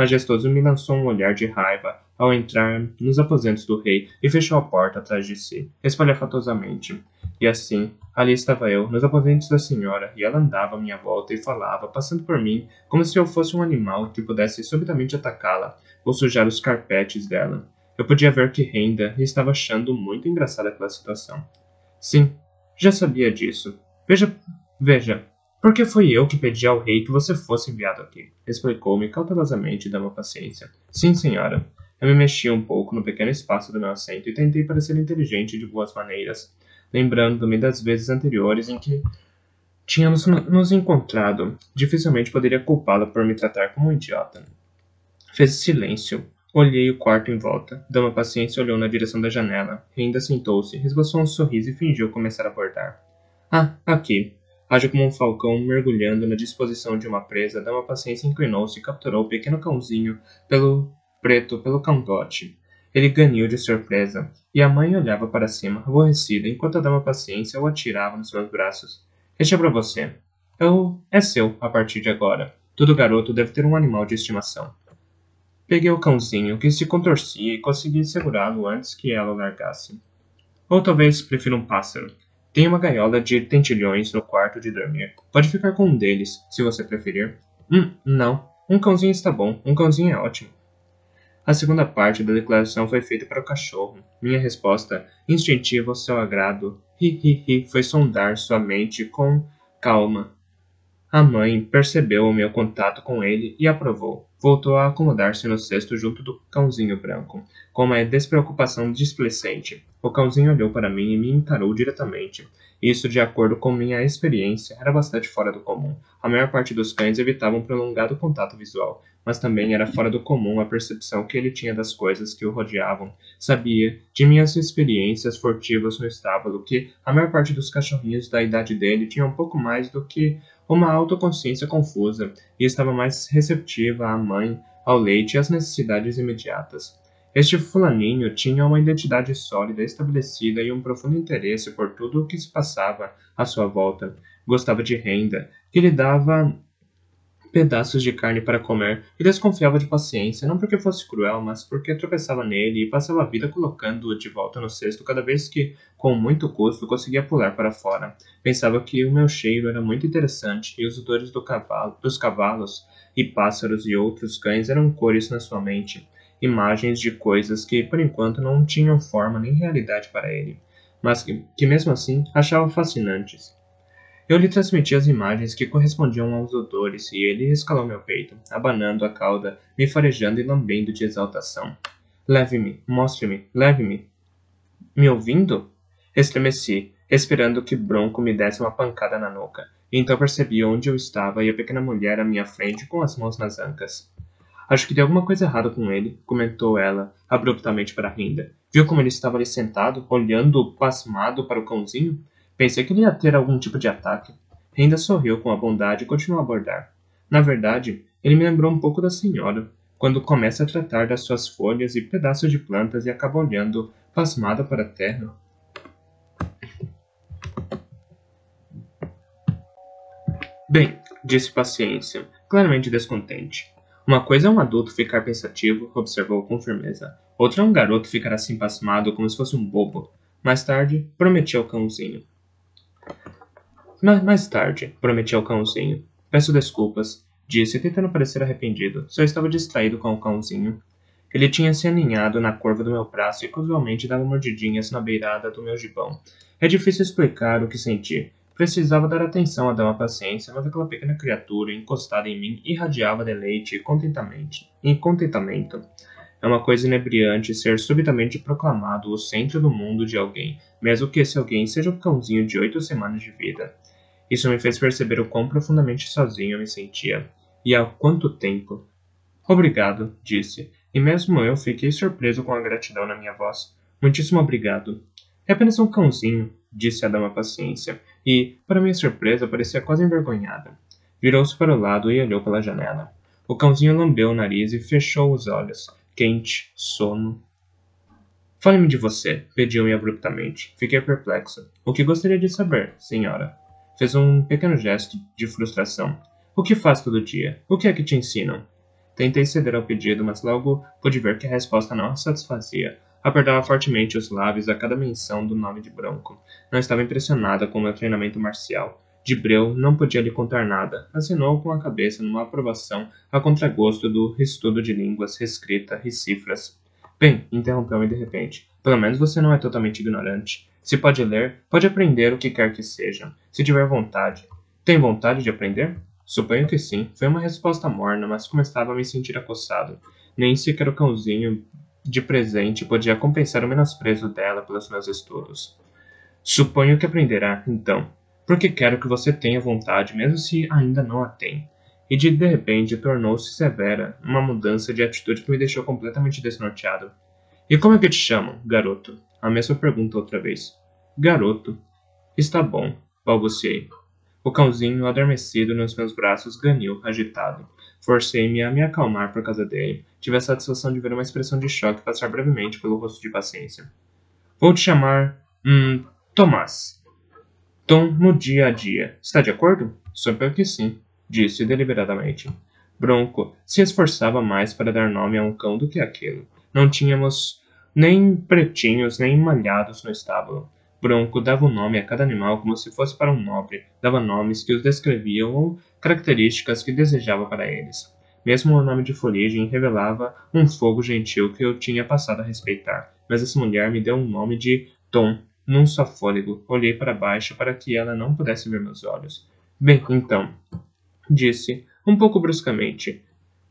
majestoso me lançou um olhar de raiva ao entrar nos aposentos do rei e fechou a porta atrás de si, espalhafatosamente. E assim, ali estava eu, nos aposentos da senhora, e ela andava à minha volta e falava, passando por mim, como se eu fosse um animal que pudesse subitamente atacá-la ou sujar os carpetes dela. Eu podia ver que Renda estava achando muito engraçada aquela situação. Sim, já sabia disso. Veja, porque foi eu que pedi ao rei que você fosse enviado aqui, explicou-me cautelosamente Dama Paciência. Sim, senhora. Eu me mexi um pouco no pequeno espaço do meu assento e tentei parecer inteligente de boas maneiras, lembrando-me das vezes anteriores em que tínhamos nos encontrado. Dificilmente poderia culpá-la por me tratar como um idiota. Fez silêncio. Olhei o quarto em volta. Dama Paciência olhou na direção da janela. Renda sentou-se, esboçou um sorriso e fingiu começar a bordar. Ah, aqui. Ágil como um falcão mergulhando na disposição de uma presa, Dama Paciência inclinou-se e capturou o pequeno cãozinho pelo cangote. Ele ganhou de surpresa, e a mãe olhava para cima, aborrecida, enquanto a Dama Paciência o atirava nos meus braços. Este é para você. É seu, a partir de agora. Todo garoto deve ter um animal de estimação. Peguei o cãozinho, que se contorcia, e consegui segurá-lo antes que ela o largasse. Ou talvez prefira um pássaro. Tem uma gaiola de tentilhões no quarto de dormir. Pode ficar com um deles, se você preferir. Não. Um cãozinho está bom. Um cãozinho é ótimo. A segunda parte da declaração foi feita para o cachorro. Minha resposta, instintiva ao seu agrado, foi sondar sua mente com calma. A mãe percebeu o meu contato com ele e aprovou. Voltou a acomodar-se no cesto junto do cãozinho branco, com uma despreocupação displicente. O cãozinho olhou para mim e me encarou diretamente. Isso, de acordo com minha experiência, era bastante fora do comum. A maior parte dos cães evitava um prolongado contato visual, mas também era fora do comum a percepção que ele tinha das coisas que o rodeavam. Sabia, de minhas experiências furtivas no estábulo, que a maior parte dos cachorrinhos da idade dele tinha um pouco mais do que uma autoconsciência confusa, e estava mais receptiva à mãe, ao leite e às necessidades imediatas. Este fulaninho tinha uma identidade sólida estabelecida e um profundo interesse por tudo o que se passava à sua volta. Gostava de Renda, que lhe dava pedaços de carne para comer, e desconfiava de Paciência, não porque fosse cruel, mas porque tropeçava nele e passava a vida colocando-o de volta no cesto cada vez que, com muito custo, conseguia pular para fora. Pensava que o meu cheiro era muito interessante, e os odores dos cavalos e pássaros e outros cães eram cores na sua mente, imagens de coisas que, por enquanto, não tinham forma nem realidade para ele, mas que mesmo assim achava fascinantes. Eu lhe transmiti as imagens que correspondiam aos odores, e ele escalou meu peito, abanando a cauda, me farejando e lambendo de exaltação. Leve-me, mostre-me, leve-me. Me ouvindo? Estremeci, esperando que Bronco me desse uma pancada na nuca. Então percebi onde eu estava e a pequena mulher à minha frente com as mãos nas ancas. Acho que tem alguma coisa errada com ele, comentou ela, abruptamente para Rinda. Viu como ele estava ali sentado, olhando pasmado para o cãozinho? Pensei que ele ia ter algum tipo de ataque. Rinda sorriu com a bondade e continuou a abordar. Na verdade, ele me lembrou um pouco da senhora, quando começa a tratar das suas folhas e pedaços de plantas e acaba olhando pasmada para a terra. Bem, disse Paciência, claramente descontente. Uma coisa é um adulto ficar pensativo, observou com firmeza. Outra é um garoto ficar assim pasmado como se fosse um bobo. Mais tarde, prometi ao cãozinho. Mais tarde, prometi ao cãozinho. Peço desculpas, disse, tentando parecer arrependido. Só estava distraído com o cãozinho. Ele tinha se aninhado na curva do meu braço e casualmente dava mordidinhas na beirada do meu gibão. É difícil explicar o que senti. Precisava dar atenção à Dama Paciência, mas aquela pequena criatura encostada em mim irradiava deleite e contentamento. É uma coisa inebriante ser subitamente proclamado o centro do mundo de alguém, mesmo que esse alguém seja um cãozinho de 8 semanas de vida. Isso me fez perceber o quão profundamente sozinho eu me sentia. E há quanto tempo? Obrigado, disse, e mesmo eu fiquei surpreso com a gratidão na minha voz. Muitíssimo obrigado. É apenas um cãozinho, disse a Dama Paciência, e, para minha surpresa, parecia quase envergonhada. Virou-se para o lado e olhou pela janela. O cãozinho lambeu o nariz e fechou os olhos. Quente, sono. Fale-me de você, pediu-me abruptamente. Fiquei perplexo. O que gostaria de saber, senhora? Fez um pequeno gesto de frustração. O que faz todo dia? O que é que te ensinam? Tentei ceder ao pedido, mas logo pude ver que a resposta não a satisfazia. Apertava fortemente os lábios a cada menção do nome de Bronco. Não estava impressionada com meu treinamento marcial. De Breu não podia lhe contar nada. Assinou com a cabeça numa aprovação a contragosto do estudo de línguas, reescrita e cifras. Bem, interrompeu-me de repente. Pelo menos você não é totalmente ignorante. Se pode ler, pode aprender o que quer que seja, se tiver vontade. Tem vontade de aprender? Suponho que sim. Foi uma resposta morna, mas começava a me sentir acossado. Nem sequer o cãozinho de presente podia compensar o menosprezo dela pelos meus estudos. Suponho que aprenderá, então, porque quero que você tenha vontade, mesmo se ainda não a tem. E de repente tornou-se severa, uma mudança de atitude que me deixou completamente desnorteado. E como é que te chamam, garoto? A mesma pergunta outra vez. Garoto. Está bom, balbuciei. O cãozinho, adormecido nos meus braços, ganhou, agitado. Forcei-me a me acalmar por causa dele. Tive a satisfação de ver uma expressão de choque passar brevemente pelo rosto de paciência. Vou te chamar... Tomás. Tom no dia a dia. Está de acordo? Suponho que sim, disse deliberadamente. Bronco se esforçava mais para dar nome a um cão do que aquilo. Não tínhamos nem pretinhos nem malhados no estábulo. Bronco dava um nome a cada animal como se fosse para um nobre, dava nomes que os descreviam ou características que desejava para eles. Mesmo o nome de Fuligem revelava um fogo gentil que eu tinha passado a respeitar, mas essa mulher me deu um nome de Tom, num só fôlego. Olhei para baixo para que ela não pudesse ver meus olhos. Bem, então, disse, um pouco bruscamente.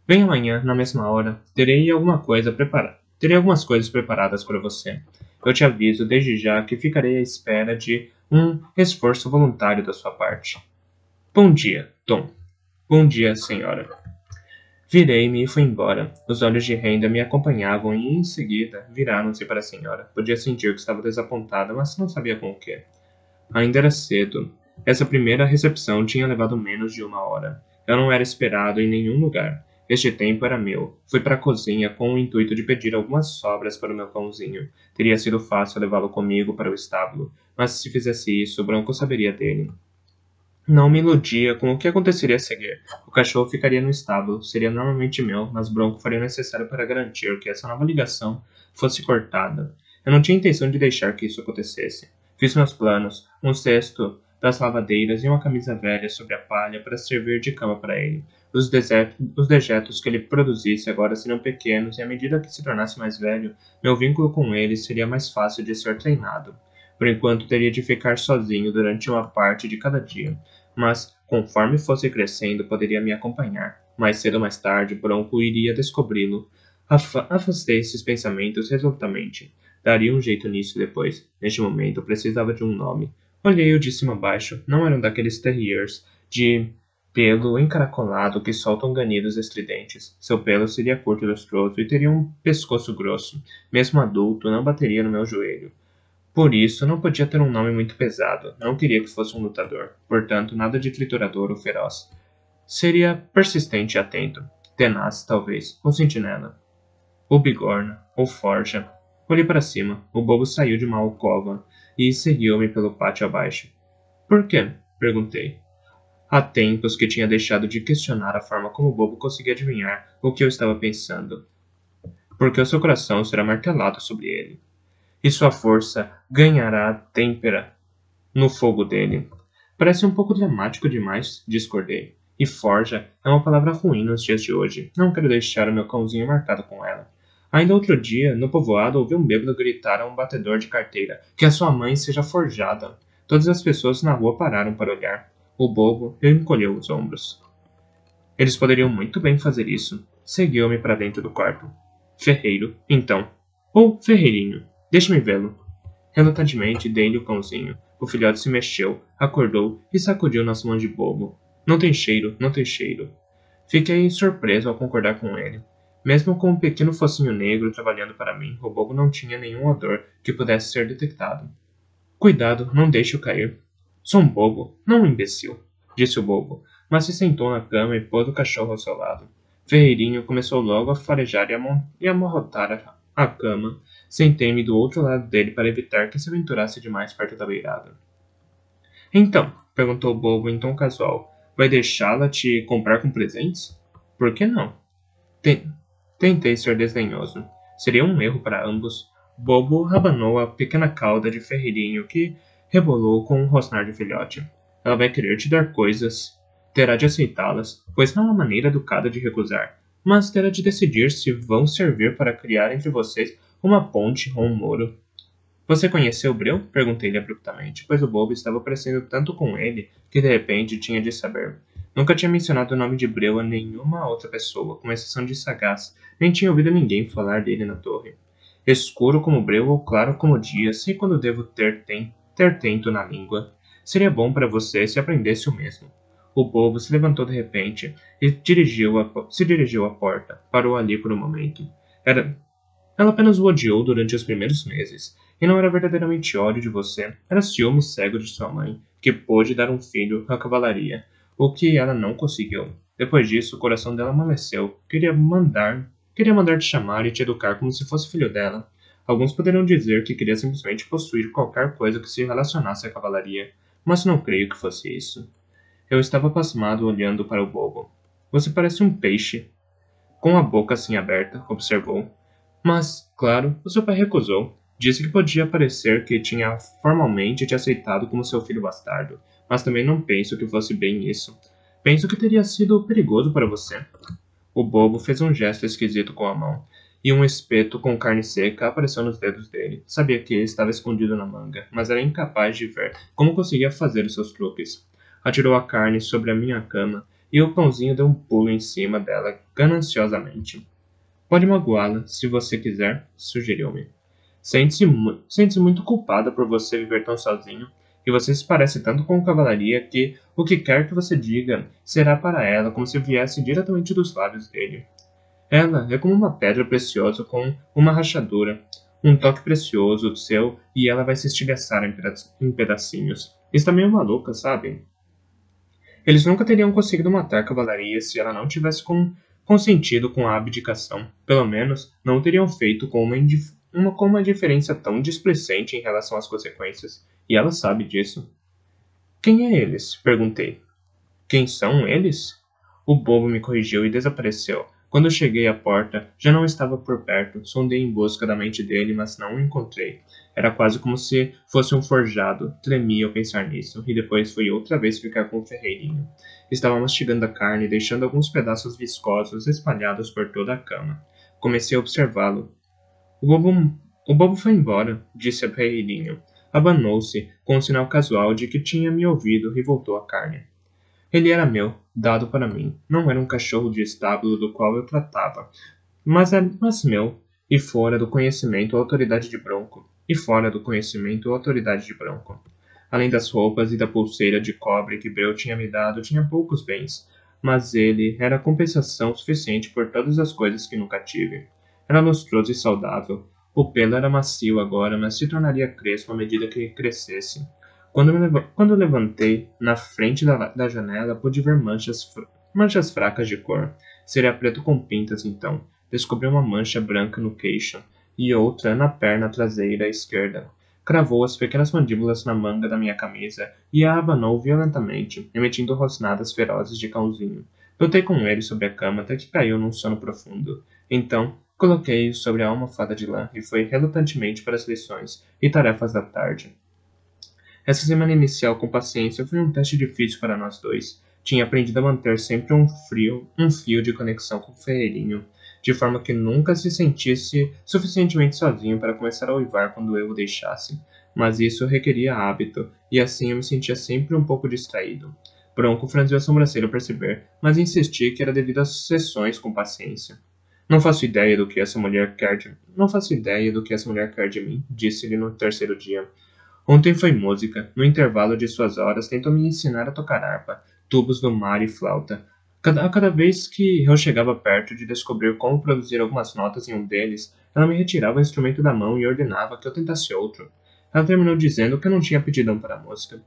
Venha amanhã, na mesma hora. Terei algumas coisas preparadas para você. Eu te aviso desde já que ficarei à espera de um esforço voluntário da sua parte. Bom dia, Tom. Bom dia, senhora. Virei-me e fui embora. Os olhos de Renda me acompanhavam e, em seguida, viraram-se para a senhora. Podia sentir que estava desapontada, mas não sabia com o quê. Ainda era cedo. Essa primeira recepção tinha levado menos de 1 hora. Eu não era esperado em nenhum lugar. Este tempo era meu. Fui para a cozinha com o intuito de pedir algumas sobras para o meu cãozinho. Teria sido fácil levá-lo comigo para o estábulo, mas se fizesse isso, Bronco saberia dele. Não me iludia com o que aconteceria a seguir. O cachorro ficaria no estábulo, seria normalmente meu, mas Bronco faria o necessário para garantir que essa nova ligação fosse cortada. Eu não tinha intenção de deixar que isso acontecesse. Fiz meus planos, um cesto das lavadeiras e uma camisa velha sobre a palha para servir de cama para ele. Os dejetos que ele produzisse agora seriam pequenos e à medida que se tornasse mais velho, meu vínculo com ele seria mais fácil de ser treinado. Por enquanto teria de ficar sozinho durante uma parte de cada dia, mas conforme fosse crescendo poderia me acompanhar. Mais cedo ou mais tarde, Bronco iria descobri-lo. Afastei esses pensamentos resolutamente. Daria um jeito nisso depois. Neste momento, precisava de um nome. Olhei-o de cima a baixo. Não era um daqueles terriers de pelo encaracolado que soltam ganidos estridentes. Seu pelo seria curto e lustroso e teria um pescoço grosso. Mesmo adulto, não bateria no meu joelho. Por isso, não podia ter um nome muito pesado. Não queria que fosse um lutador. Portanto, nada de triturador ou feroz. Seria persistente e atento. Tenaz, talvez. Ou sentinela. Ou bigorna. Ou forja. Olhei para cima. O bobo saiu de uma alcova e seguiu-me pelo pátio abaixo. Por quê? Perguntei. Há tempos que tinha deixado de questionar a forma como o bobo conseguia adivinhar o que eu estava pensando. Porque o seu coração será martelado sobre ele. E sua força ganhará têmpera no fogo dele. Parece um pouco dramático demais, discordei. E forja é uma palavra ruim nos dias de hoje. Não quero deixar o meu cãozinho marcado com ela. Ainda outro dia, no povoado, ouvi um bêbado gritar a um batedor de carteira que a sua mãe seja forjada. Todas as pessoas na rua pararam para olhar. O bobo encolheu os ombros. Eles poderiam muito bem fazer isso. Seguiu-me para dentro do quarto. Ferreiro, então. Ou Ferreirinho. Deixe-me vê-lo. Relutantemente, dei-lhe o cãozinho. O filhote se mexeu, acordou e sacudiu nas mãos de bobo. Não tem cheiro, não tem cheiro. Fiquei surpreso ao concordar com ele. Mesmo com um pequeno focinho negro trabalhando para mim, o bobo não tinha nenhum odor que pudesse ser detectado. Cuidado, não deixe-o cair. Sou um bobo, não um imbecil, disse o bobo, mas se sentou na cama e pôs o cachorro ao seu lado. Ferreirinho começou logo a farejar e amarrotar a cama. Sentei-me do outro lado dele para evitar que se aventurasse demais perto da beirada. Então, perguntou o bobo em tom casual, vai deixá-la te comprar com presentes? Por que não? Ten- Tentei ser desdenhoso. Seria um erro para ambos. Bobo abanou a pequena cauda de ferreirinho que rebolou com um rosnar de filhote. Ela vai querer te dar coisas. Terá de aceitá-las, pois não há maneira educada de recusar. Mas terá de decidir se vão servir para criar entre vocês uma ponte ou um muro. Você conheceu Breu? Perguntei-lhe abruptamente, pois o bobo estava parecendo tanto com ele que de repente tinha de saber. Nunca tinha mencionado o nome de Breu a nenhuma outra pessoa, com exceção de Sagaz, nem tinha ouvido ninguém falar dele na torre. Escuro como Breu ou claro como o dia, sei quando devo ter tento na língua. Seria bom para você se aprendesse o mesmo. O bobo se levantou de repente e se dirigiu à porta. Parou ali por um momento. Era Ela apenas o odiou durante os primeiros meses, e não era verdadeiramente ódio de você, era ciúme cego de sua mãe, que pôde dar um filho à cavalaria, o que ela não conseguiu. Depois disso, o coração dela amoleceu, queria mandar te chamar e te educar como se fosse filho dela. Alguns poderiam dizer que queria simplesmente possuir qualquer coisa que se relacionasse à cavalaria, mas não creio que fosse isso. Eu estava pasmado olhando para o bobo. Você parece um peixe. Com a boca assim aberta, observou. Mas, claro, o seu pai recusou. Disse que podia parecer que tinha formalmente te aceitado como seu filho bastardo, mas também não penso que fosse bem isso. Penso que teria sido perigoso para você. O bobo fez um gesto esquisito com a mão, e um espeto com carne seca apareceu nos dedos dele. Sabia que estava escondido na manga, mas era incapaz de ver como conseguia fazer os seus truques. Atirou a carne sobre a minha cama, e o pãozinho deu um pulo em cima dela gananciosamente. Pode magoá-la, se você quiser, sugeriu-me. Sente-se muito culpada por você viver tão sozinho, e você se parece tanto com cavalaria que o que quer que você diga será para ela como se viesse diretamente dos lábios dele. Ela é como uma pedra preciosa com uma rachadura, um toque precioso seu e ela vai se estilhaçar em pedacinhos. Está meio maluca, sabe? Eles nunca teriam conseguido matar a cavalaria se ela não tivesse consentido com a abdicação. Pelo menos, não o teriam feito com uma diferença tão displicente em relação às consequências. E ela sabe disso. Quem é eles? Perguntei. Quem são eles? O bobo me corrigiu e desapareceu. Quando eu cheguei à porta, já não estava por perto. Sondei em busca da mente dele, mas não o encontrei. Era quase como se fosse um forjado. Tremia ao pensar nisso, e depois fui outra vez ficar com o ferreirinho. Estava mastigando a carne, deixando alguns pedaços viscosos espalhados por toda a cama. Comecei a observá-lo. O bobo, o bobo foi embora, disse a ferreirinho. Abanou-se, com um sinal casual de que tinha me ouvido e voltou à carne. Ele era meu, dado para mim. Não era um cachorro de estábulo do qual eu tratava, mas meu, e fora do conhecimento ou autoridade de Bronco. E fora do conhecimento ou autoridade de Bronco. Além das roupas e da pulseira de cobre que Breu tinha me dado, tinha poucos bens, mas ele era compensação suficiente por todas as coisas que nunca tive. Era lustroso e saudável. O pelo era macio agora, mas se tornaria crespo à medida que crescesse. Quando levantei na frente da janela, pude ver manchas fracas de cor. Seria preto com pintas, então. Descobri uma mancha branca no queixo e outra na perna traseira esquerda. Cravou as pequenas mandíbulas na manga da minha camisa e a abanou violentamente, emitindo rosnadas ferozes de cãozinho. Lutei com ele sobre a cama até que caiu num sono profundo. Então, coloquei-o sobre a almofada de lã e fui relutantemente para as lições e tarefas da tarde. Essa semana inicial com paciência foi um teste difícil para nós dois. Tinha aprendido a manter sempre um fio de conexão com o ferreirinho, de forma que nunca se sentisse suficientemente sozinho para começar a uivar quando eu o deixasse. Mas isso requeria hábito, e assim eu me sentia sempre um pouco distraído. Bronco franziu a sobrancelha ao perceber, mas insisti que era devido às sessões com paciência. Não faço ideia do que essa mulher quer de mim, disse-lhe no terceiro dia. Ontem foi música. No intervalo de suas horas, tentou me ensinar a tocar harpa, tubos do mar e flauta. A cada vez que eu chegava perto de descobrir como produzir algumas notas em um deles, ela me retirava o instrumento da mão e ordenava que eu tentasse outro. Ela terminou dizendo que eu não tinha aptidão para a música.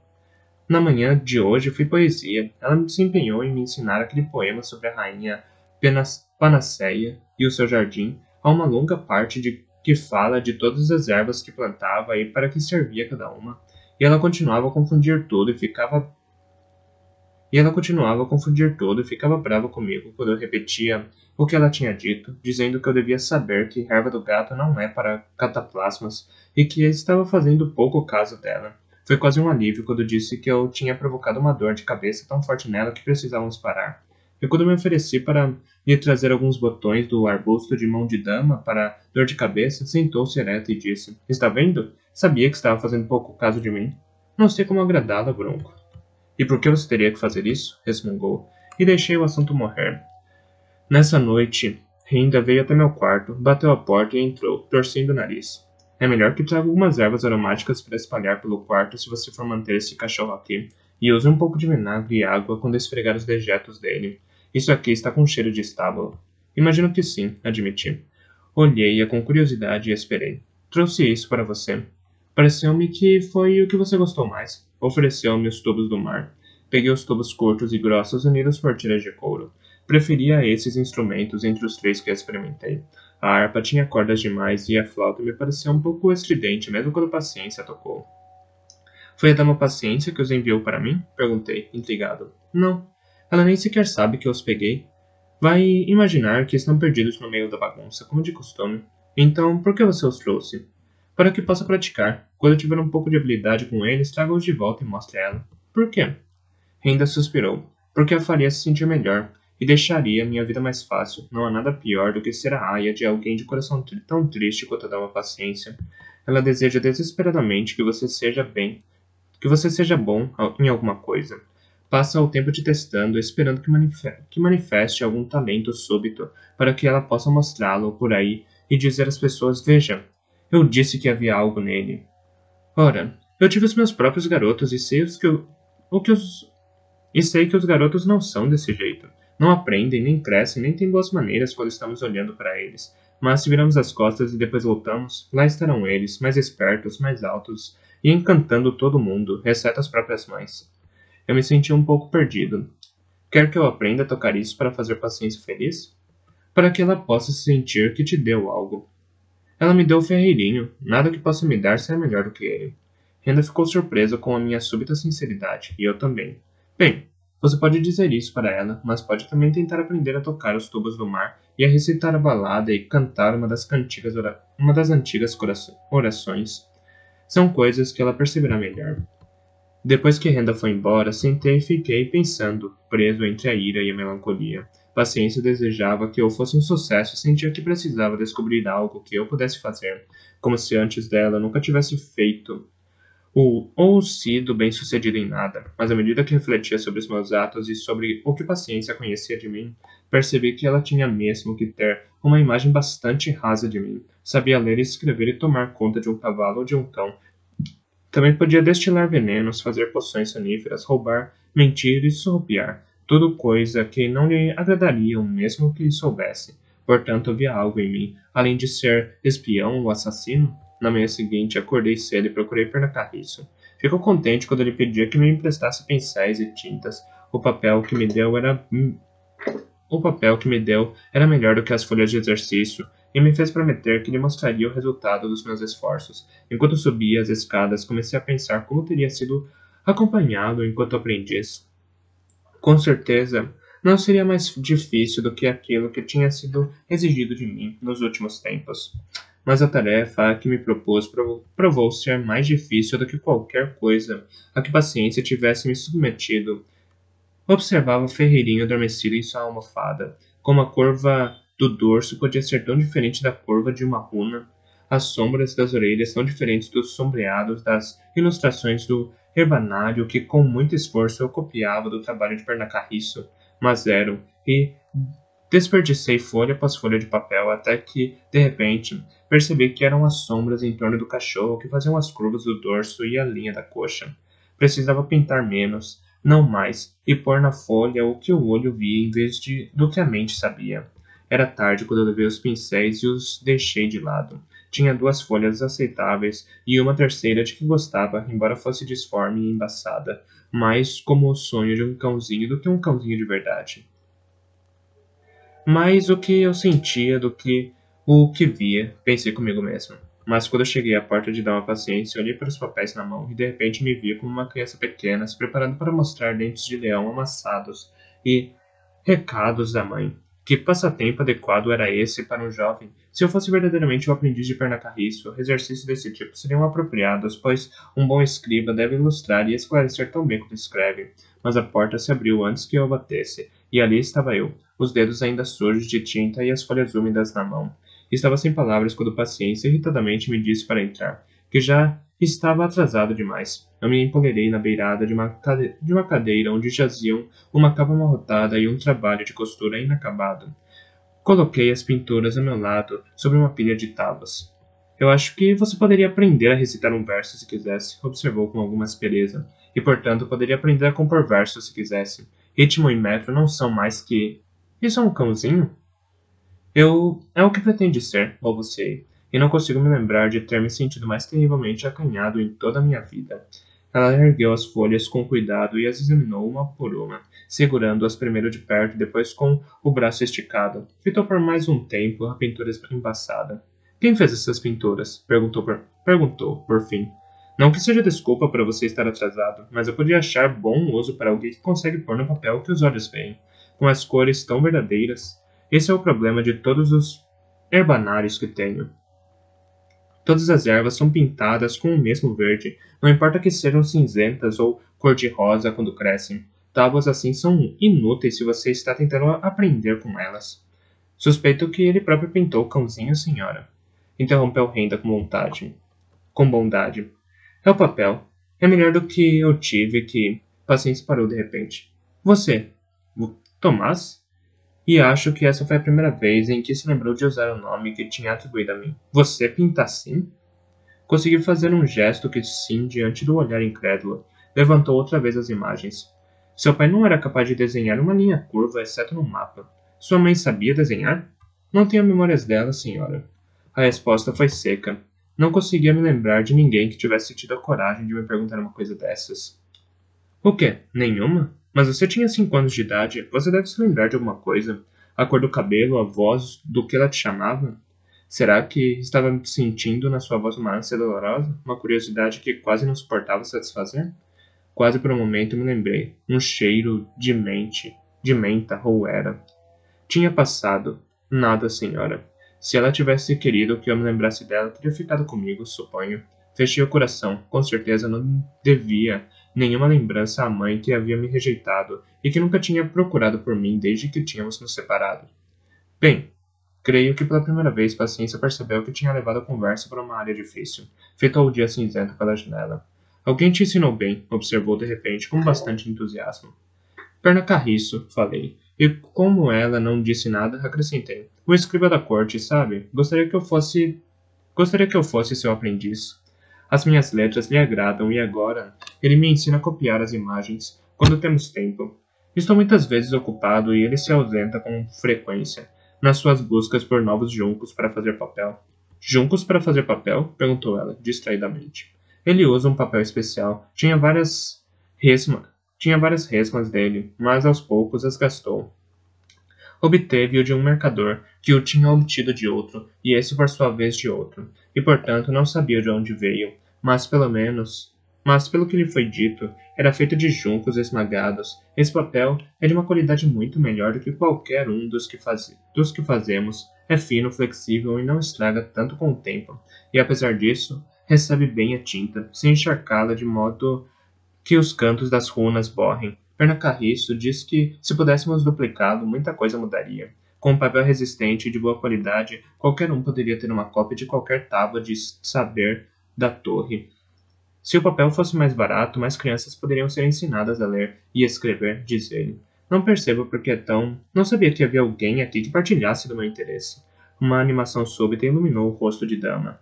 Na manhã de hoje fui poesia. Ela se empenhou em me ensinar aquele poema sobre a rainha Panaceia e o seu jardim, a uma longa parte de que fala de todas as ervas que plantava e para que servia cada uma. E ela continuava a confundir tudo e ficava E ela continuava a confundir tudo e ficava brava comigo quando eu repetia o que ela tinha dito, dizendo que eu devia saber que erva do gato não é para cataplasmas e que eu estava fazendo pouco caso dela. Foi quase um alívio quando disse que eu tinha provocado uma dor de cabeça tão forte nela que precisávamos parar. E quando me ofereci para lhe trazer alguns botões do arbusto de mão de dama para dor de cabeça, sentou-se ereta e disse: Está vendo? Sabia que estava fazendo pouco caso de mim. Não sei como agradá-la, Bronco. E por que você teria que fazer isso? Resmungou, e deixei o assunto morrer. Nessa noite, Rinda veio até meu quarto, bateu a porta e entrou, torcendo o nariz. É melhor que traga algumas ervas aromáticas para espalhar pelo quarto se você for manter esse cachorro aqui, e use um pouco de vinagre e água quando esfregar os dejetos dele. Isso aqui está com cheiro de estábulo. Imagino que sim, admiti. Olhei-a com curiosidade e esperei. Trouxe isso para você. Pareceu-me que foi o que você gostou mais. Ofereceu-me os tubos do mar. Peguei os tubos curtos e grossos unidos por tiras de couro. Preferia esses instrumentos entre os três que experimentei. A harpa tinha cordas demais e a flauta me pareceu um pouco estridente, mesmo quando a Paciência tocou. Foi a dama Paciência que os enviou para mim? Perguntei, intrigado. Não. Ela nem sequer sabe que eu os peguei. Vai imaginar que estão perdidos no meio da bagunça, como de costume. Então, por que você os trouxe? Para que possa praticar. Quando tiver um pouco de habilidade com eles, traga-os de volta e mostre a ela. Por quê? Renda suspirou. Porque a faria se sentir melhor e deixaria minha vida mais fácil. Não há nada pior do que ser a aia de alguém de coração tão triste quanto a dama Paciência. Ela deseja desesperadamente que você seja bom em alguma coisa. Passa o tempo te testando, esperando que manifeste algum talento súbito para que ela possa mostrá-lo por aí e dizer às pessoas: Veja, eu disse que havia algo nele. Ora, eu tive os meus próprios garotos e sei e sei que os garotos não são desse jeito. Não aprendem, nem crescem, nem têm boas maneiras quando estamos olhando para eles. Mas se viramos as costas e depois voltamos, lá estarão eles, mais espertos, mais altos, e encantando todo mundo, exceto as próprias mães. Eu me senti um pouco perdido. Quer que eu aprenda a tocar isso para fazer Paciência feliz? Para que ela possa sentir que te deu algo. Ela me deu o ferreirinho, nada que possa me dar será melhor do que ele. Renda ficou surpresa com a minha súbita sinceridade, e eu também. Bem, você pode dizer isso para ela, mas pode também tentar aprender a tocar os tubos do mar e a recitar a balada e cantar uma das antigas orações. São coisas que ela perceberá melhor. Depois que Renda foi embora, sentei e fiquei pensando, preso entre a ira e a melancolia. Paciência desejava que eu fosse um sucesso e sentia que precisava descobrir algo que eu pudesse fazer, como se antes dela nunca tivesse feito ou sido bem-sucedido em nada. Mas à medida que refletia sobre os meus atos e sobre o que Paciência conhecia de mim, percebi que ela tinha mesmo que ter uma imagem bastante rasa de mim. Sabia ler e escrever e tomar conta de um cavalo ou de um cão. Também podia destilar venenos, fazer poções soníferas, roubar, mentir e surrupiar. Tudo coisa que não lhe agradariam mesmo que soubesse. Portanto, havia algo em mim, além de ser espião ou assassino. Na manhã seguinte, acordei cedo e procurei Pernacarriço. Ficou contente quando ele pedia que me emprestasse pincéis e tintas. O papel que me deu era melhor do que as folhas de exercício e me fez prometer que lhe mostraria o resultado dos meus esforços. Enquanto subia as escadas, comecei a pensar como teria sido acompanhado enquanto aprendiz. Com certeza, não seria mais difícil do que aquilo que tinha sido exigido de mim nos últimos tempos. Mas a tarefa a que me propus provou ser mais difícil do que qualquer coisa a que Paciência tivesse me submetido. Observava o ferreirinho adormecido em sua almofada, como a curva do dorso podia ser tão diferente da curva de uma runa, as sombras das orelhas tão diferentes dos sombreados das ilustrações do herbanário que com muito esforço eu copiava do trabalho de Pernacarriço, mas eram, e desperdicei folha após folha de papel até que, de repente, percebi que eram as sombras em torno do cachorro que faziam as curvas do dorso e a linha da coxa. Precisava pintar menos, não mais, e pôr na folha o que o olho via em vez do que a mente sabia. Era tarde quando eu levei os pincéis e os deixei de lado. Tinha 2 folhas aceitáveis e uma terceira de que gostava, embora fosse disforme e embaçada, mais como o sonho de um cãozinho do que um cãozinho de verdade. Mais o que eu sentia do que o que via, pensei comigo mesmo. Mas quando eu cheguei à porta de Dama Paciência, olhei para os papéis na mão e de repente me vi como uma criança pequena se preparando para mostrar dentes de leão amassados e recados da mãe. Que passatempo adequado era esse para um jovem? Se eu fosse verdadeiramente um aprendiz de perna carriço, exercícios desse tipo seriam apropriados, pois um bom escriba deve ilustrar e esclarecer tão bem como escreve. Mas a porta se abriu antes que eu batesse, e ali estava eu, os dedos ainda sujos de tinta e as folhas úmidas na mão. Estava sem palavras quando Paciência irritadamente me disse para entrar, que já estava atrasado demais. Eu me empolerei na beirada de uma cadeira onde jaziam uma capa amarrotada e um trabalho de costura inacabado. Coloquei as pinturas a meu lado sobre uma pilha de tábuas. Eu acho que você poderia aprender a recitar um verso se quisesse, observou com alguma aspereza, e portanto poderia aprender a compor versos se quisesse. Ritmo e metro não são mais que... Isso é um cãozinho? É o que pretende ser, balbuciei, e não consigo me lembrar de ter me sentido mais terrivelmente acanhado em toda a minha vida. Ela ergueu as folhas com cuidado e as examinou uma por uma, segurando-as primeiro de perto e depois com o braço esticado. Fitou por mais um tempo a pintura embaçada. Quem fez essas pinturas? Perguntou, por fim. Não que seja desculpa para você estar atrasado, mas eu podia achar bom uso para alguém que consegue pôr no papel o que os olhos veem, com as cores tão verdadeiras. Esse é o problema de todos os herbanários que tenho. Todas as ervas são pintadas com o mesmo verde, não importa que sejam cinzentas ou cor-de-rosa quando crescem. Tábuas assim são inúteis se você está tentando aprender com elas. Suspeito que ele próprio pintou o cãozinho, senhora. Interrompeu Renda com bondade. É o papel. É melhor do que eu tive que... Paciência parou de repente. Você, Tomás? E acho que essa foi a primeira vez em que se lembrou de usar o nome que tinha atribuído a mim. Você pinta assim? Consegui fazer um gesto que sim diante do olhar incrédulo. Levantou outra vez as imagens. Seu pai não era capaz de desenhar uma linha curva, exceto no mapa. Sua mãe sabia desenhar? Não tenho memórias dela, senhora. A resposta foi seca. Não conseguia me lembrar de ninguém que tivesse tido a coragem de me perguntar uma coisa dessas. O quê? Nenhuma? Mas você tinha 5 anos de idade. Você deve se lembrar de alguma coisa. A cor do cabelo, a voz, do que ela te chamava? Será que estava sentindo na sua voz uma ânsia dolorosa? Uma curiosidade que quase não suportava satisfazer? Quase por um momento me lembrei. Um cheiro de menta ou era. Tinha passado. Nada, senhora. Se ela tivesse querido que eu me lembrasse dela, teria ficado comigo, suponho. Fechei o coração. Com certeza não devia nenhuma lembrança à mãe que havia me rejeitado e que nunca tinha procurado por mim desde que tínhamos nos separado. Bem, creio que pela primeira vez Paciência percebeu que tinha levado a conversa para uma área difícil. Fitou o dia cinzento pela janela. Alguém te ensinou bem, observou de repente com bastante entusiasmo. Perna carriço, falei. E como ela não disse nada, acrescentei. O escriba da corte, sabe? Gostaria que eu fosse seu aprendiz. As minhas letras lhe agradam e agora ele me ensina a copiar as imagens quando temos tempo. Estou muitas vezes ocupado e ele se ausenta com frequência nas suas buscas por novos juncos para fazer papel. Juncos para fazer papel? Perguntou ela, distraidamente. Ele usa um papel especial. Tinha várias resmas dele, mas aos poucos as gastou. Obteve-o de um mercador, que o tinha obtido de outro, e esse por sua vez de outro, e portanto não sabia de onde veio, mas pelo que lhe foi dito, era feito de juncos esmagados. Esse papel é de uma qualidade muito melhor do que qualquer um dos que fazemos. É fino, flexível e não estraga tanto com o tempo, e apesar disso, recebe bem a tinta, sem encharcá-la de modo que os cantos das runas borrem. Perna Carriço diz que, se pudéssemos duplicá-lo, muita coisa mudaria. Com um papel resistente e de boa qualidade, qualquer um poderia ter uma cópia de qualquer tábua de saber da torre. Se o papel fosse mais barato, mais crianças poderiam ser ensinadas a ler e escrever, diz ele. Não percebo por que é tão... Não sabia que havia alguém aqui que partilhasse do meu interesse. Uma animação súbita iluminou o rosto de Dama.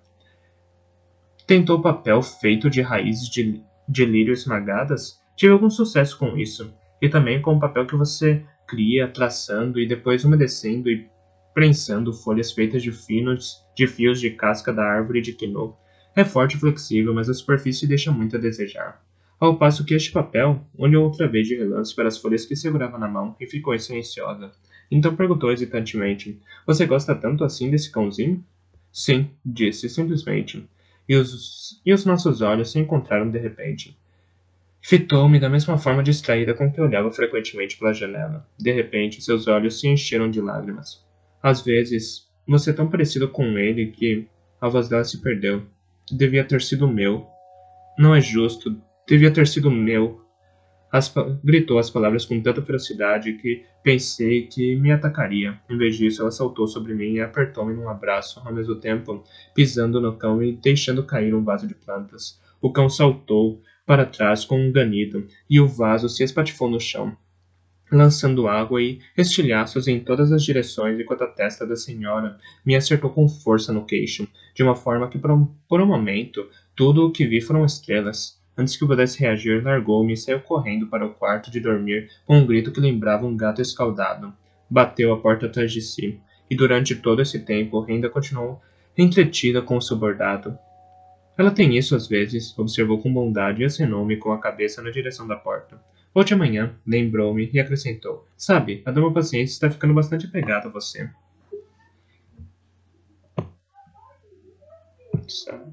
Tentou papel feito de raízes de lírio esmagadas? Tive algum sucesso com isso. E também com o papel que você cria, traçando e depois umedecendo e prensando folhas feitas de fios de casca da árvore de quinô. É forte e flexível, mas a superfície deixa muito a desejar. Ao passo que este papel, olhou outra vez de relance para as folhas que segurava na mão e ficou silenciosa. Então perguntou hesitantemente, você gosta tanto assim desse cãozinho? Sim, disse, simplesmente. E os nossos olhos se encontraram de repente. Fitou-me da mesma forma distraída com que olhava frequentemente pela janela. De repente, seus olhos se encheram de lágrimas. Às vezes, você é tão parecido com ele que a voz dela se perdeu. Devia ter sido meu. Não é justo. Devia ter sido meu. Gritou as palavras com tanta ferocidade que pensei que me atacaria. Em vez disso, ela saltou sobre mim e apertou-me num abraço, ao mesmo tempo pisando no cão e deixando cair um vaso de plantas. O cão saltou para trás com um ganido e o vaso se espatifou no chão, lançando água e estilhaços em todas as direções enquanto a testa da senhora me acertou com força no queixo, de uma forma que por um momento tudo o que vi foram estrelas. Antes que eu pudesse reagir, largou-me e saiu correndo para o quarto de dormir com um grito que lembrava um gato escaldado. Bateu a porta atrás de si, e durante todo esse tempo Renda continuou entretida com o subordado. Ela tem isso às vezes, observou com bondade e acenou-me com a cabeça na direção da porta. Volte amanhã, lembrou-me e acrescentou. Sabe, a dama paciente está ficando bastante apegada a você. Sabe?